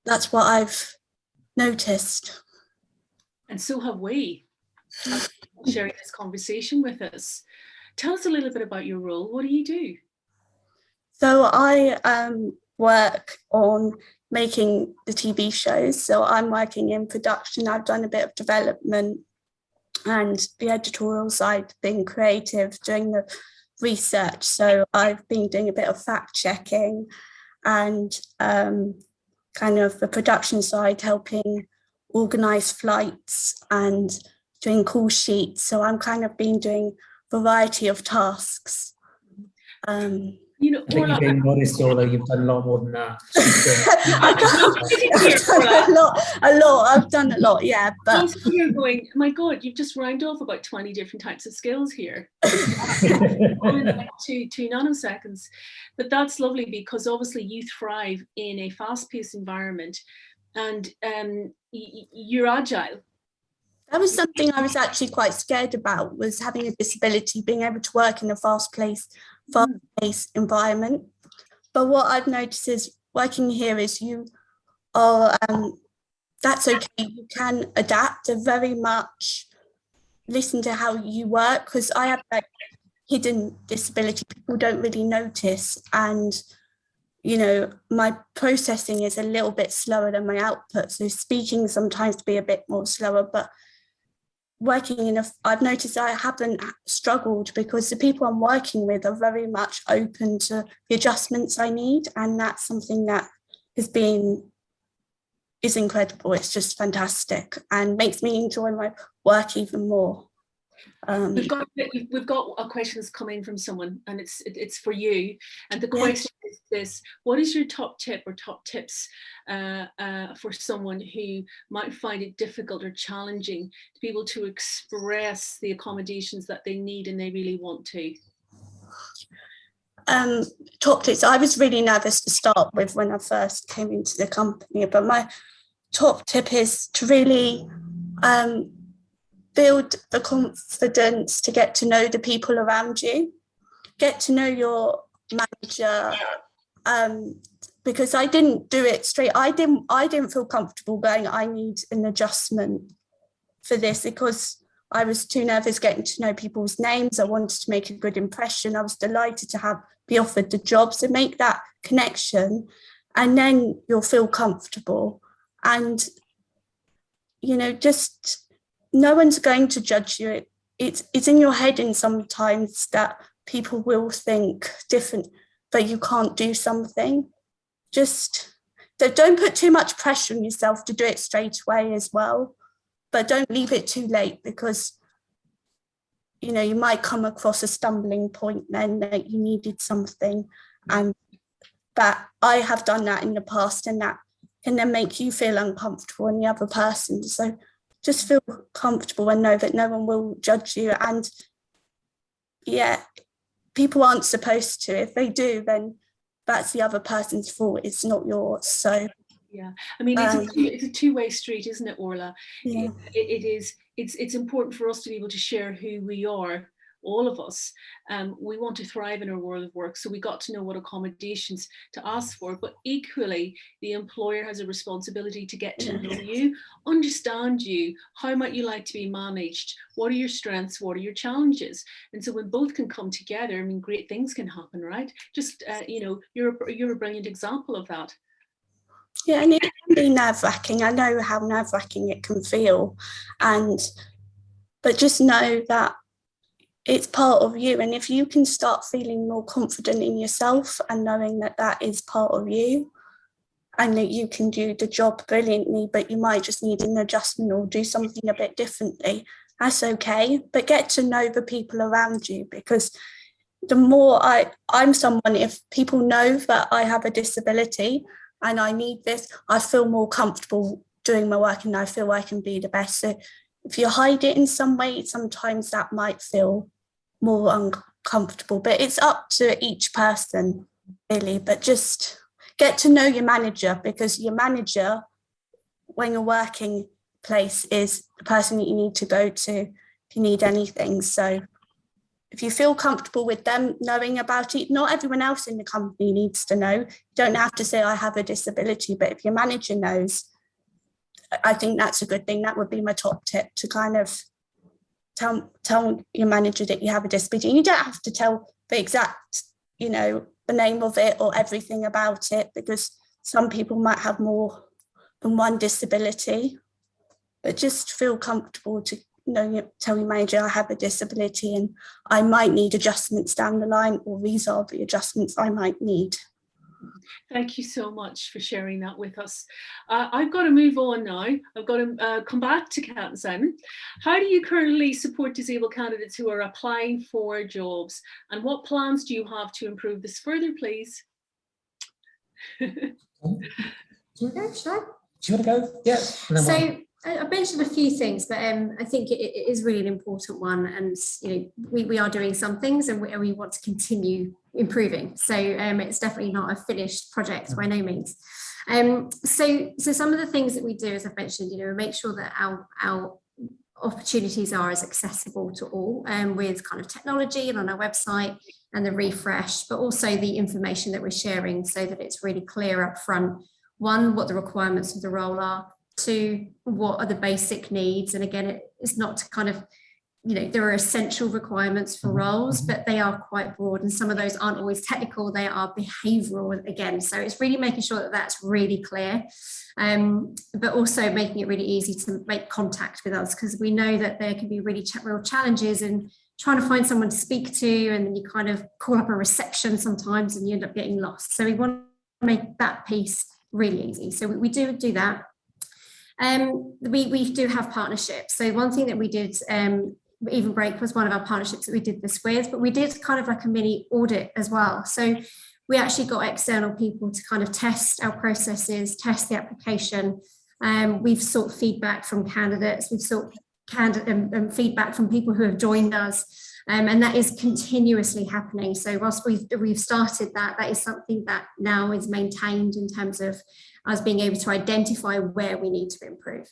that's what I've noticed. And so have we, sharing this conversation with us. Tell us a little bit about your role. What do you do? So I work on making the TV shows. So I'm working in production. I've done a bit of development and the editorial side, being creative, doing the research. So I've been doing a bit of fact checking and kind of the production side, helping organise flights and doing call sheets. So I'm kind of been doing a variety of tasks. You know, I think you're being modest, Orla. You've done a lot more than that. a lot. I've done a lot, yeah. But you're going, my God, you've just rhymed off about 20 different types of skills here. All in like two nanoseconds. But that's lovely because obviously you thrive in a fast-paced environment and you're agile. that was something I was actually quite scared about, was having a disability, being able to work in a fast-paced environment. But what I've noticed is working here is you are, that's okay, you can adapt and very much listen to how you work, because I have like hidden disability people don't really notice, and you know, my processing is a little bit slower than my output, so speaking sometimes be a bit more slower, but working in I've noticed I haven't struggled because the people I'm working with are very much open to the adjustments I need, and that's something that is incredible. It's just fantastic and makes me enjoy my work even more. We've got a question that's come in from someone, and it's for you. And the question is this: what is your top tip or top tips for someone who might find it difficult or challenging to be able to express the accommodations that they need and they really want to? Top tips. I was really nervous to start with when I first came into the company, but my top tip is to really build the confidence to get to know the people around you, get to know your manager, because I didn't do it straight. I didn't feel comfortable going, I need an adjustment for this, because I was too nervous getting to know people's names. I wanted to make a good impression. I was delighted to be offered the job, so make that connection, and then you'll feel comfortable. And you know, just no one's going to judge you. It's in your head, and sometimes that people will think different, but you can't do something. Just don't put too much pressure on yourself to do it straight away as well, but don't leave it too late, because you know, you might come across a stumbling point then that you needed something, and that I have done that in the past, and that can then make you feel uncomfortable and the other person. So just feel comfortable and know that no one will judge you. And yeah, people aren't supposed to. If they do, then that's the other person's fault. It's not yours. So yeah, I mean, it's a two-way street, isn't it, Orla? Yeah. It's important for us to be able to share who we are, all of us. We want to thrive in our world of work, so we got to know what accommodations to ask for, but equally the employer has a responsibility to get to know you, understand you, how might you like to be managed, what are your strengths, what are your challenges. And so when both can come together, I mean, great things can happen, right? Just you know, you're a brilliant example of that. Yeah, and it can be nerve-wracking. I know how nerve-wracking it can feel, but just know that it's part of you. And if you can start feeling more confident in yourself and knowing that that is part of you, and that you can do the job brilliantly, but you might just need an adjustment or do something a bit differently, that's okay. But get to know the people around you, because the more I'm someone, if people know that I have a disability and I need this, I feel more comfortable doing my work, and I feel I can be the best. So if you hide it in some way, sometimes that might feel more uncomfortable, but it's up to each person really. But just get to know your manager, because your manager, when you're working place, is the person that you need to go to if you need anything. So if you feel comfortable with them knowing about it, not everyone else in the company needs to know. You don't have to say I have a disability, but if your manager knows, I think that's a good thing. That would be my top tip, to kind of tell your manager that you have a disability. And you don't have to tell the exact, you know, the name of it or everything about it, because some people might have more than one disability. But just feel comfortable to tell your manager, I have a disability and I might need adjustments down the line, or these are the adjustments I might need. Thank you so much for sharing that with us. I've got to move on now. I've got to come back to Kat and Simon. How do you currently support disabled candidates who are applying for jobs, and what plans do you have to improve this further, please? Do you want to go? Should I? Do you want to go? Yeah. So I mentioned a few things, but I think it is really an important one, and you know, we are doing some things, and we want to continue improving. So it's definitely not a finished project by no means. So some of the things that we do, as I've mentioned, you know, we make sure that our opportunities are as accessible to all, with kind of technology and on our website and the refresh, but also the information that we're sharing so that it's really clear up front. One, what the requirements of the role are. Two, what are the basic needs? And again, it's not to kind of, there are essential requirements for roles, but they are quite broad, and some of those aren't always technical, they are behavioural again. So it's really making sure that that's really clear, but also making it really easy to make contact with us, because we know that there can be really real challenges in trying to find someone to speak to, and then you kind of call up a reception sometimes and you end up getting lost. So we want to make that piece really easy. So we do that. We do have partnerships. So one thing that we did, Evenbreak was one of our partnerships that we did this with, but we did kind of like a mini audit as well. So we actually got external people to kind of test our processes, test the application. We've sought feedback from candidates, we've sought feedback from people who have joined us, and that is continuously happening. So whilst we've started that is something that now is maintained in terms of us being able to identify where we need to improve.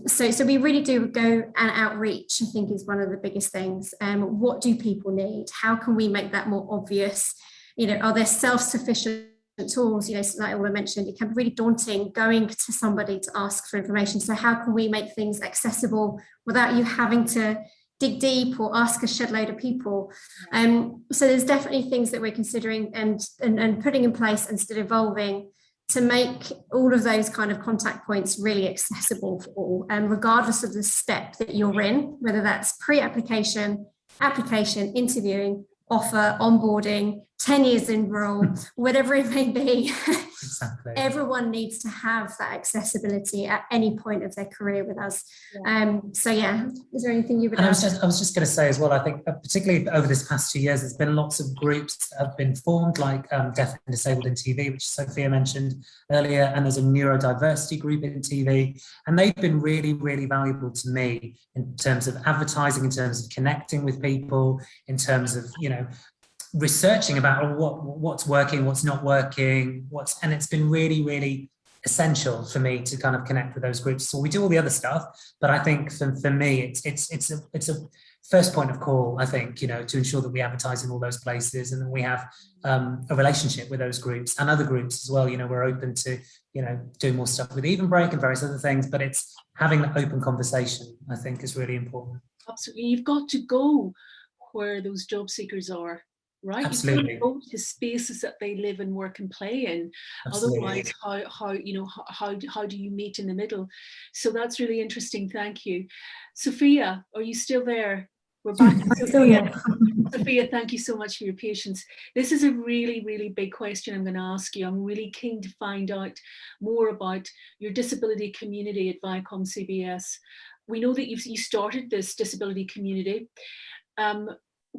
So we really do go and outreach, I think, is one of the biggest things. What do people need? How can we make that more obvious? Are there self-sufficient tools? Like Orla mentioned, it can be really daunting going to somebody to ask for information. So how can we make things accessible without you having to dig deep or ask a shed load of people? So there's definitely things that we're considering and putting in place and still evolving to make all of those kind of contact points really accessible for all, regardless of the step that you're in, whether that's pre-application, application, interviewing, offer, onboarding, 10 years in role, whatever it may be. Exactly. Everyone needs to have that accessibility at any point of their career with us. So yeah, is there anything you would add? I was just going to say as well, I think particularly over this past 2 years, there's been lots of groups that have been formed, like Deaf and Disabled in TV, which Sophia mentioned earlier, and there's a neurodiversity group in TV, and they've been really, really valuable to me in terms of advertising, in terms of connecting with people, in terms of, researching about what's working, what's not working, and it's been really, really essential for me to kind of connect with those groups. So we do all the other stuff, but I think for me, it's a first point of call, I think, to ensure that we advertise in all those places and that we have a relationship with those groups and other groups as well. We're open to, doing more stuff with Evenbreak and various other things, but it's having that open conversation, I think, is really important. Absolutely. You've got to go where those job seekers are. Right, absolutely. You go to spaces that they live and work and play in. Absolutely. Otherwise, how do you meet in the middle? So that's really interesting. Thank you, Sophia. Are you still there? We're back. Sophia. Sophia, thank you so much for your patience. This is a really, really big question I'm going to ask you. I'm really keen to find out more about your disability community at Viacom CBS. We know that you started this disability community.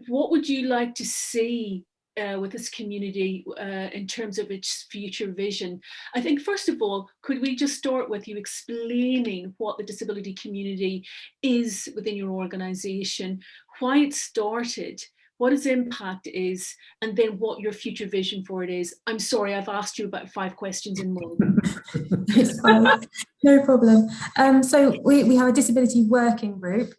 What would you like to see with this community in terms of its future vision? I think, first of all, could we just start with you explaining what the disability community is within your organisation, why it started, what its impact is, and then what your future vision for it is? I'm sorry, I've asked you about 5 questions in one. It's fine. No problem. So we have a disability working group,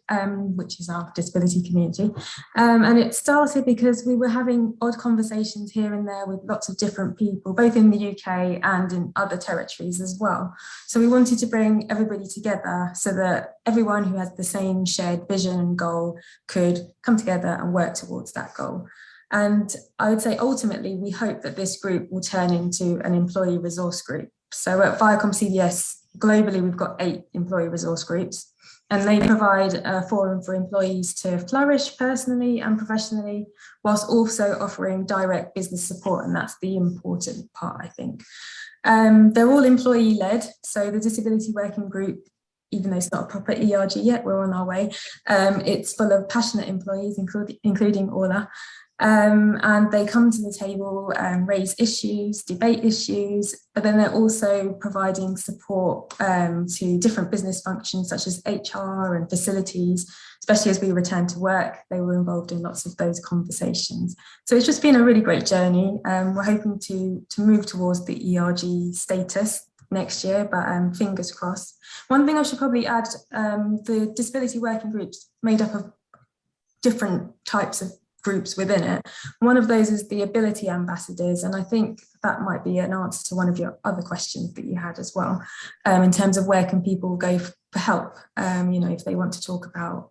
which is our disability community. And it started because we were having odd conversations here and there with lots of different people, both in the UK and in other territories as well. So we wanted to bring everybody together so that everyone who has the same shared vision and goal could come together and work towards that goal. And I would say ultimately, we hope that this group will turn into an employee resource group. So at Viacom CBS, globally, we've got 8 employee resource groups, and they provide a forum for employees to flourish personally and professionally, whilst also offering direct business support. And that's the important part, I think. They're all employee-led. So the disability working group, even though it's not a proper ERG yet, we're on our way. It's full of passionate employees, including Orla. And they come to the table and raise issues, debate issues, but then they're also providing support to different business functions such as HR and facilities, especially as we return to work. They were involved in lots of those conversations. So it's just been a really great journey. We're hoping to move towards the ERG status next year, but fingers crossed. One thing I should probably add, the disability working groups made up of different types of groups within it. One of those is the ability ambassadors, and I think that might be an answer to one of your other questions that you had as well, in terms of where can people go for help, if they want to talk about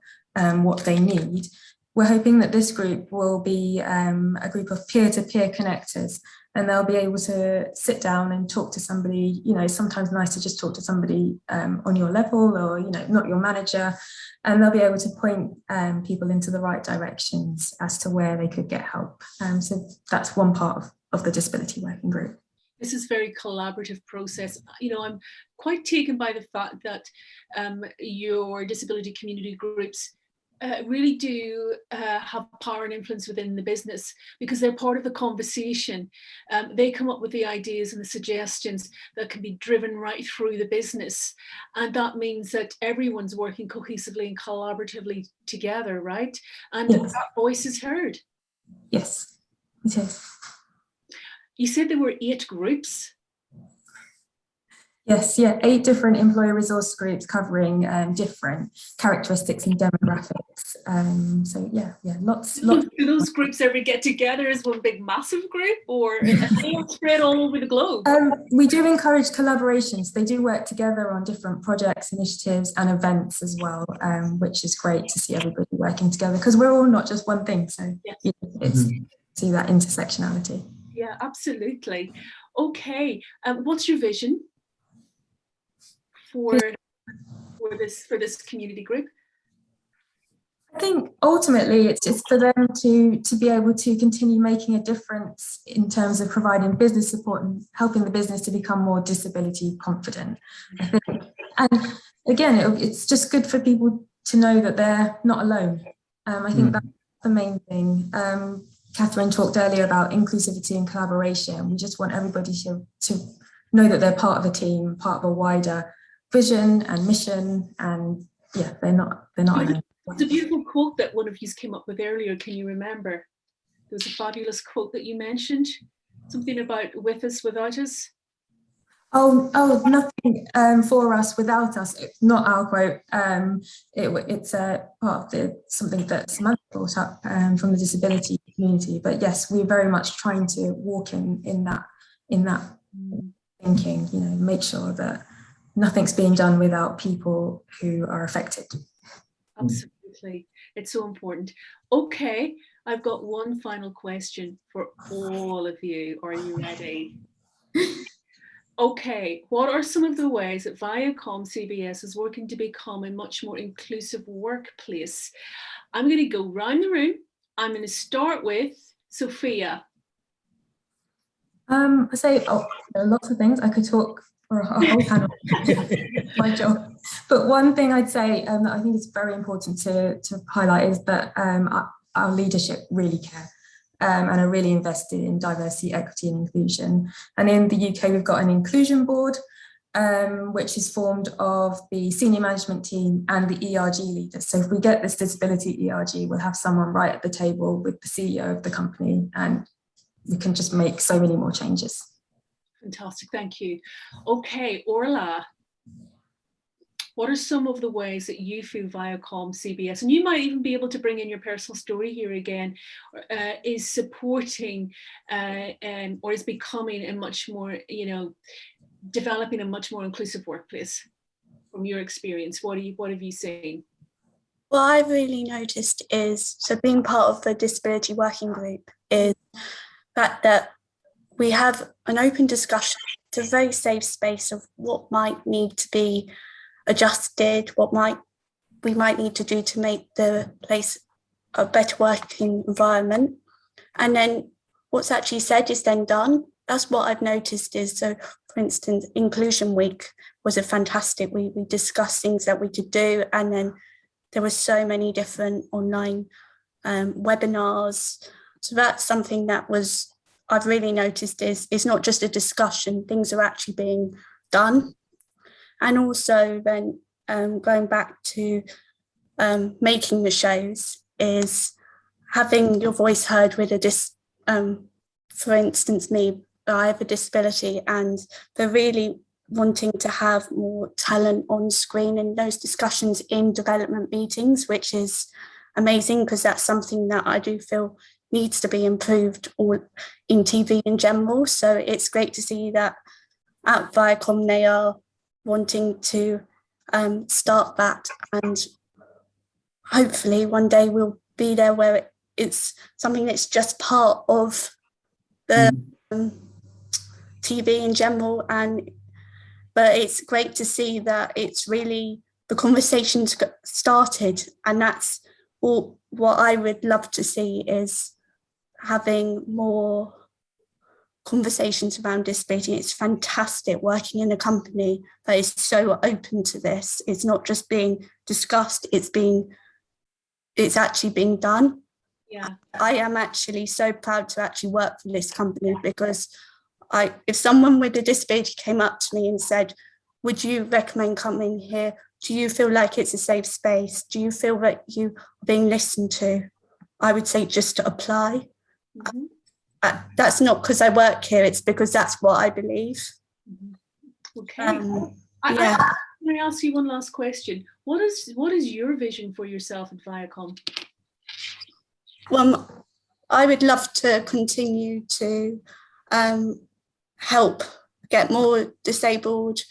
what they need. We're hoping that this group will be a group of peer-to-peer connectors, and they'll be able to sit down and talk to somebody. Sometimes nice to just talk to somebody on your level, or not your manager, and they'll be able to point people into the right directions as to where they could get help. So that's one part of the disability working group. This is a very collaborative process. I'm quite taken by the fact that your disability community groups really do have power and influence within the business, because they're part of the conversation. They come up with the ideas and the suggestions that can be driven right through the business. And that means that everyone's working cohesively and collaboratively together, right? And Yes. that voice is heard. Yes, it is. You said there were 8 groups. Yes, 8 different employer resource groups covering different characteristics and demographics. Lots. Do those groups ever get together as one big massive group, or are they all spread all over the globe? We do encourage collaborations. They do work together on different projects, initiatives and events as well, which is great to see everybody working together, because we're all not just one thing. So yes. It's see that intersectionality. Yeah, absolutely. Okay, what's your vision for this community group? I think ultimately it's for them to be able to continue making a difference in terms of providing business support and helping the business to become more disability confident, I think. And again, it's just good for people to know that they're not alone. I think that's the main thing. Catherine talked earlier about inclusivity and collaboration. We just want everybody to know that they're part of a team, part of a wider vision and mission, and they're not alone. It's a beautiful quote that one of you came up with earlier. Can you remember? There was a fabulous quote that you mentioned, something about with us, without us. Oh, nothing for us without us. Not our quote. It's a part of something that Samantha brought up from the disability community. But yes, we're very much trying to walk in that thinking. Make sure that nothing's being done without people who are affected. Absolutely, it's so important. Okay, I've got one final question for all of you. Are you ready? Okay, what are some of the ways that Viacom CBS is working to become a much more inclusive workplace? I'm going to go round the room. I'm going to start with Sophia. I say, there are lots of things. I could talk for a whole panel. My job. But one thing I'd say that I think is very important to highlight is that our leadership really care. And are really invested in diversity, equity and inclusion. And in the UK, we've got an inclusion board, which is formed of the senior management team and the ERG leaders. So if we get this disability ERG, we'll have someone right at the table with the CEO of the company, and we can just make so many more changes. Fantastic, thank you. Okay, Orla. What are some of the ways that you feel Viacom CBS, and you might even be able to bring in your personal story here again, is supporting or is becoming a much more, developing a much more inclusive workplace from your experience? What have you seen? What I've really noticed is, so being part of the disability working group, is that we have an open discussion. It's a very safe space of what might need to be adjusted, what we might need to do to make the place a better working environment. And then what's actually said is then done. That's what I've noticed is, so for instance, Inclusion Week was a fantastic, we discussed things that we could do, and then there were so many different online webinars. So that's something that I've really noticed is it's not just a discussion, things are actually being done. And also then going back to making the shows is having your voice heard with for instance, me, I have a disability, and the really wanting to have more talent on screen in those discussions in development meetings, which is amazing because that's something that I do feel needs to be improved or in TV in general. So it's great to see that at Viacom they are wanting to start that, and hopefully one day we'll be there where it's something that's just part of the TV in general. But it's great to see that it's really the conversations started, and that's all. What I would love to see is having more conversations around disability. It's fantastic working in a company that is so open to this. It's not just being discussed, it's actually being done. Yeah. I am actually so proud to actually work for this company, because if someone with a disability came up to me and said, would you recommend coming here? Do you feel like it's a safe space? Do you feel that you are being listened to? I would say just to apply. Mm-hmm. That's not because I work here, it's because that's what I believe. Mm-hmm. Okay. Yeah. Can I ask you one last question? What is your vision for yourself at Viacom? Well, I would love to continue to help get more disabled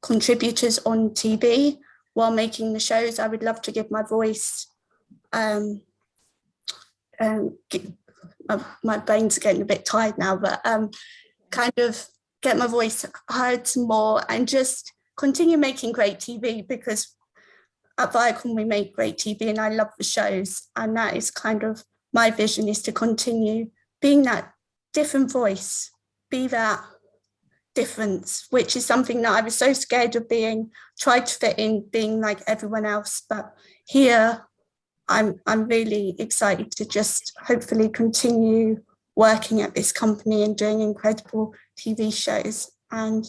contributors on TV while making the shows. I would love to give my voice. My brain's getting a bit tired now, but kind of get my voice heard more and just continue making great TV, because at Viacom we make great TV and I love the shows, and that is kind of my vision, is to continue being that different voice, be that difference, which is something that I was so scared of being, tried to fit in, being like everyone else. But here I'm really excited to just hopefully continue working at this company and doing incredible TV shows and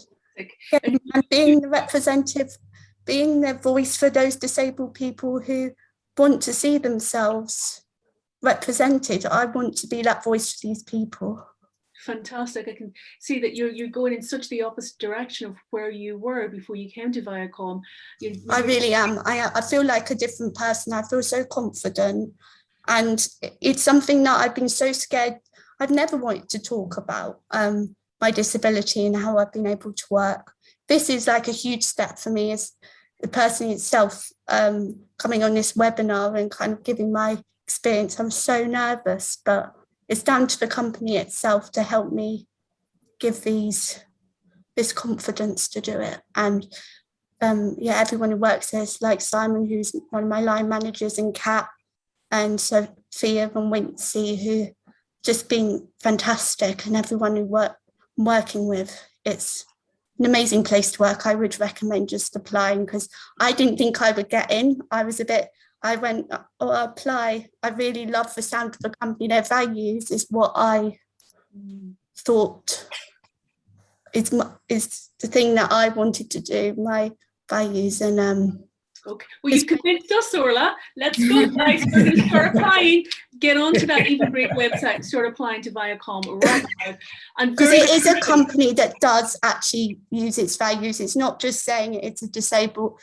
being the representative, being the voice for those disabled people who want to see themselves represented. I want to be that voice for these people. Fantastic. I can see that you're going in such the opposite direction of where you were before you came to Viacom. I really am. I feel like a different person. I feel so confident, and it's something that I've been so scared. I've never wanted to talk about my disability and how I've been able to work. This is like a huge step for me as the person itself, coming on this webinar and kind of giving my experience. I'm so nervous, but it's down to the company itself to help me give this confidence to do it. And everyone who works there, like Simon, who's one of my line managers, and Kat and Sophia and Wincy, who just been fantastic, and everyone who I'm working with. It's an amazing place to work. I would recommend just applying, because I didn't think I would get in. I went, I'll apply. I really love the sound of the company. Their values is what I thought is the thing that I wanted to do, my values. And okay, well, you convinced us, Orla. Let's go, guys. We're going to start applying. Get onto that Evenbreak website and start applying to Viacom right now. Because it is a company that does actually use its values. It's not just saying it's a disabled,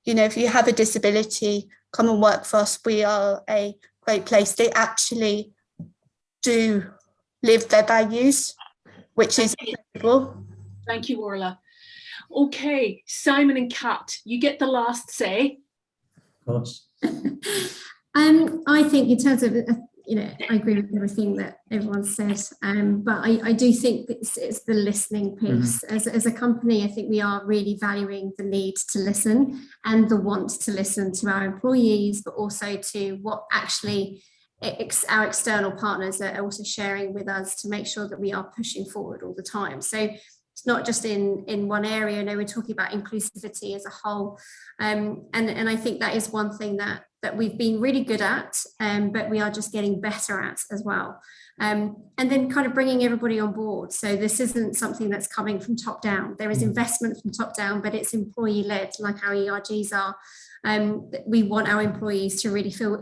if you have a disability, come and work for us. We are a great place. They actually do live their values, which is incredible. Thank you, Orla. Okay, Simon and Kat, you get the last say. Of course. I think in terms of, I agree with everything that everyone said, but I do think it's the listening piece. Mm-hmm. As a company, I think we are really valuing the need to listen and the want to listen to our employees, but also to what actually our external partners are also sharing with us to make sure that we are pushing forward all the time. So it's not just in one area. We're talking about inclusivity as a whole, and I think that is one thing that we've been really good at, but we are just getting better at as well. And then kind of bringing everybody on board. So this isn't something that's coming from top down. There is investment from top down, but it's employee led, like our ERGs are. We want our employees to really feel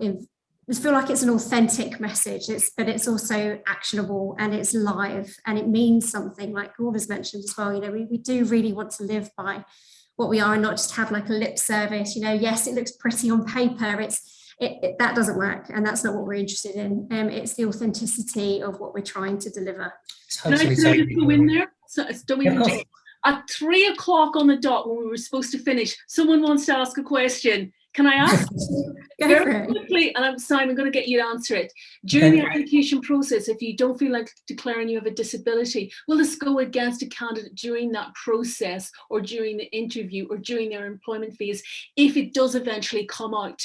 feel like it's an authentic message, but it's also actionable and it's live and it means something, like Orla's mentioned as well. You know, we do really want to live by what we are and not just have like a lip service. You know, yes, it looks pretty on paper. That doesn't work, and that's not what we're interested in. It's the authenticity of what we're trying to deliver. Totally, Can I just go in there? So, don't we just, at 3 o'clock on the dot, when we were supposed to finish, someone wants to ask a question. Can I ask? Very quickly, and I'm Simon, going to get you to answer it. During the application process, if you don't feel like declaring you have a disability, will this go against a candidate during that process or during the interview or during their employment phase if it does eventually come out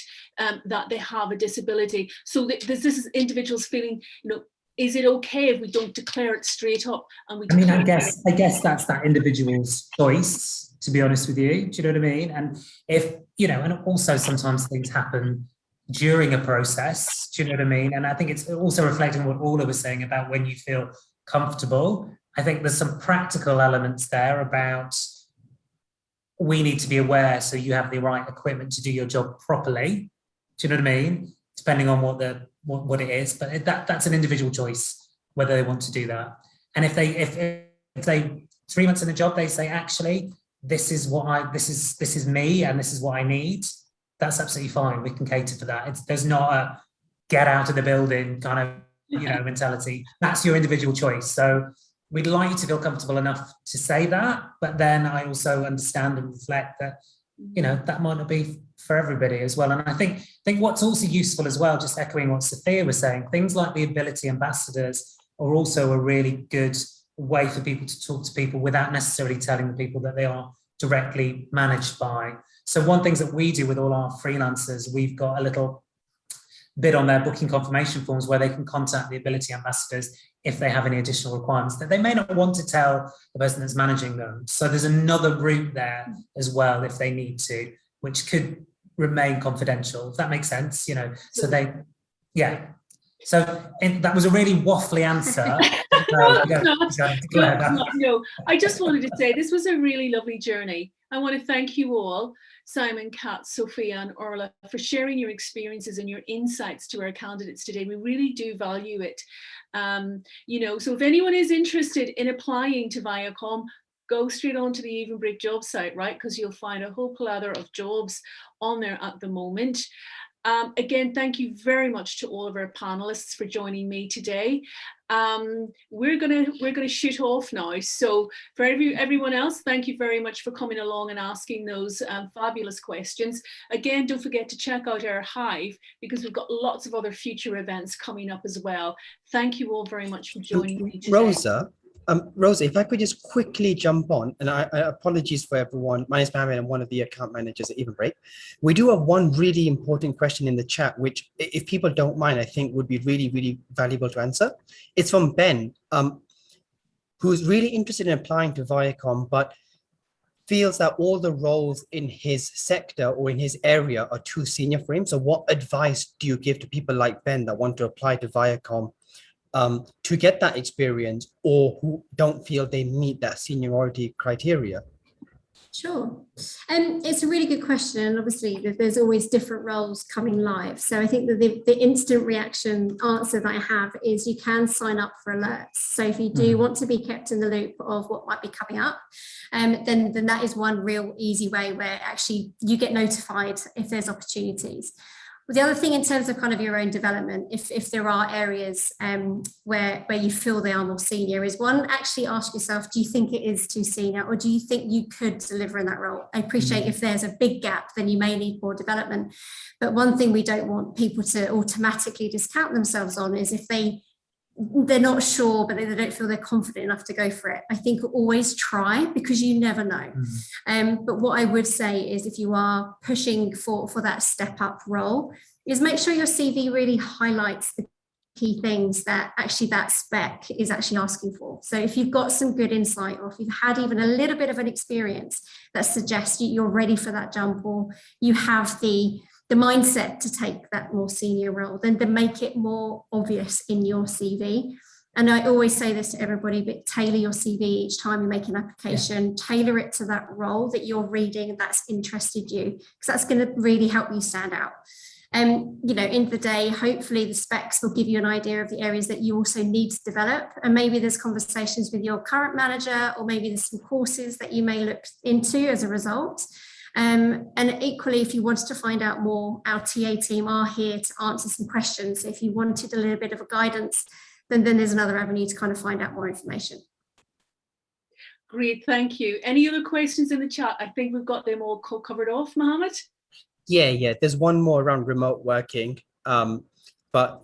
that they have a disability? So this is individuals feeling, you know, is it okay if we don't declare it straight up? And we I guess that's that individual's choice, to be honest with you. Do you know what I mean? And if, you know, and also sometimes things happen during a process, do you know what I mean? And I think it's also reflecting what Orla was saying about when you feel comfortable. I think there's some practical elements there about we need to be aware so you have the right equipment to do your job properly. Do you know what I mean? Depending on what it is, but that's an individual choice whether they want to do that. And if they 3 months in the job, they say, actually, this is me and this is what I need, that's absolutely fine. We can cater for that. There's not a get out of the building kind of, you know, mentality. That's your individual choice. So we'd like you to feel comfortable enough to say that, but then I also understand and reflect that, you know, that might not be for everybody as well. And I think what's also useful as well, just echoing what Sophia was saying, things like the ability ambassadors are also a really good way for people to talk to people without necessarily telling the people that they are directly managed by. So one thing that we do with all our freelancers, we've got a little bit on their booking confirmation forms where they can contact the ability ambassadors if they have any additional requirements that they may not want to tell the person that's managing them. So there's another route there as well if they need to, which could remain confidential, if that makes sense, you know. So that was a really waffly answer. No, I just wanted to say this was a really lovely journey. I want to thank you all, Simon, Kat, Sophia and Orla, for sharing your experiences and your insights to our candidates today. We really do value it. You know, so if anyone is interested in applying to Viacom, go straight on to the Evenbreak job site, right? Because you'll find a whole plethora of jobs on there at the moment. Again, thank you very much to all of our panelists for joining me today. We're gonna shoot off now. So for everyone else, thank you very much for coming along and asking those fabulous questions. Again, don't forget to check out our Hive because we've got lots of other future events coming up as well. Thank you all very much for joining me today. Rosa, if I could just quickly jump on, and I apologies for everyone. My name is Paramount. I'm one of the account managers at Evenbreak. We do have one really important question in the chat, which, if people don't mind, I think would be really, really valuable to answer. It's from Ben, who's really interested in applying to Viacom, but feels that all the roles in his sector or in his area are too senior for him. So what advice do you give to people like Ben that want to apply to Viacom to get that experience, or who don't feel they meet that seniority criteria? Sure. It's a really good question. And obviously there's always different roles coming live. So I think that the instant reaction answer that I have is you can sign up for alerts. So if you do want to be kept in the loop of what might be coming up, then that is one real easy way where actually you get notified if there's opportunities. But the other thing in terms of kind of your own development, if there are areas where you feel they are more senior, is one, actually ask yourself, do you think it is too senior, or do you think you could deliver in that role? I appreciate if there's a big gap, then you may need more development. But one thing we don't want people to automatically discount themselves on is if they're not sure, but they don't feel they're confident enough to go for it. I think always try, because you never know. But what I would say is if you are pushing for that step up role, is make sure your CV really highlights the key things that actually that spec is actually asking for. So if you've got some good insight, or if you've had even a little bit of an experience that suggests you're ready for that jump, or you have the mindset to take that more senior role, then to make it more obvious in your CV. And I always say this to everybody, but tailor your CV each time you make an application, tailor it to that role that you're reading that's interested you, because that's going to really help you stand out. You know, in the day, hopefully the specs will give you an idea of the areas that you also need to develop. And maybe there's conversations with your current manager, or maybe there's some courses that you may look into as a result. And equally, if you wanted to find out more, our TA team are here to answer some questions. If you wanted a little bit of a guidance, then there's another avenue to kind of find out more information. Great, thank you. Any other questions in the chat? I think we've got them all covered off, Mohammed. Yeah. There's one more around remote working, but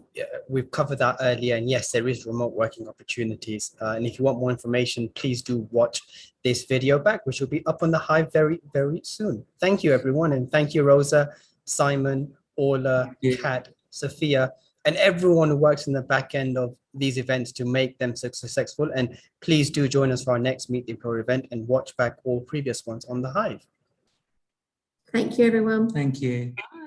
we've covered that earlier. And yes, there is remote working opportunities. And if you want more information, please do watch this video back, which will be up on the Hive very, very soon. Thank you, everyone. And thank you, Rosa, Simon, Orla, Kat, Sophia, and everyone who works in the back end of these events to make them successful. And please do join us for our next Meet the Employer event and watch back all previous ones on the Hive. Thank you, everyone. Thank you. Bye.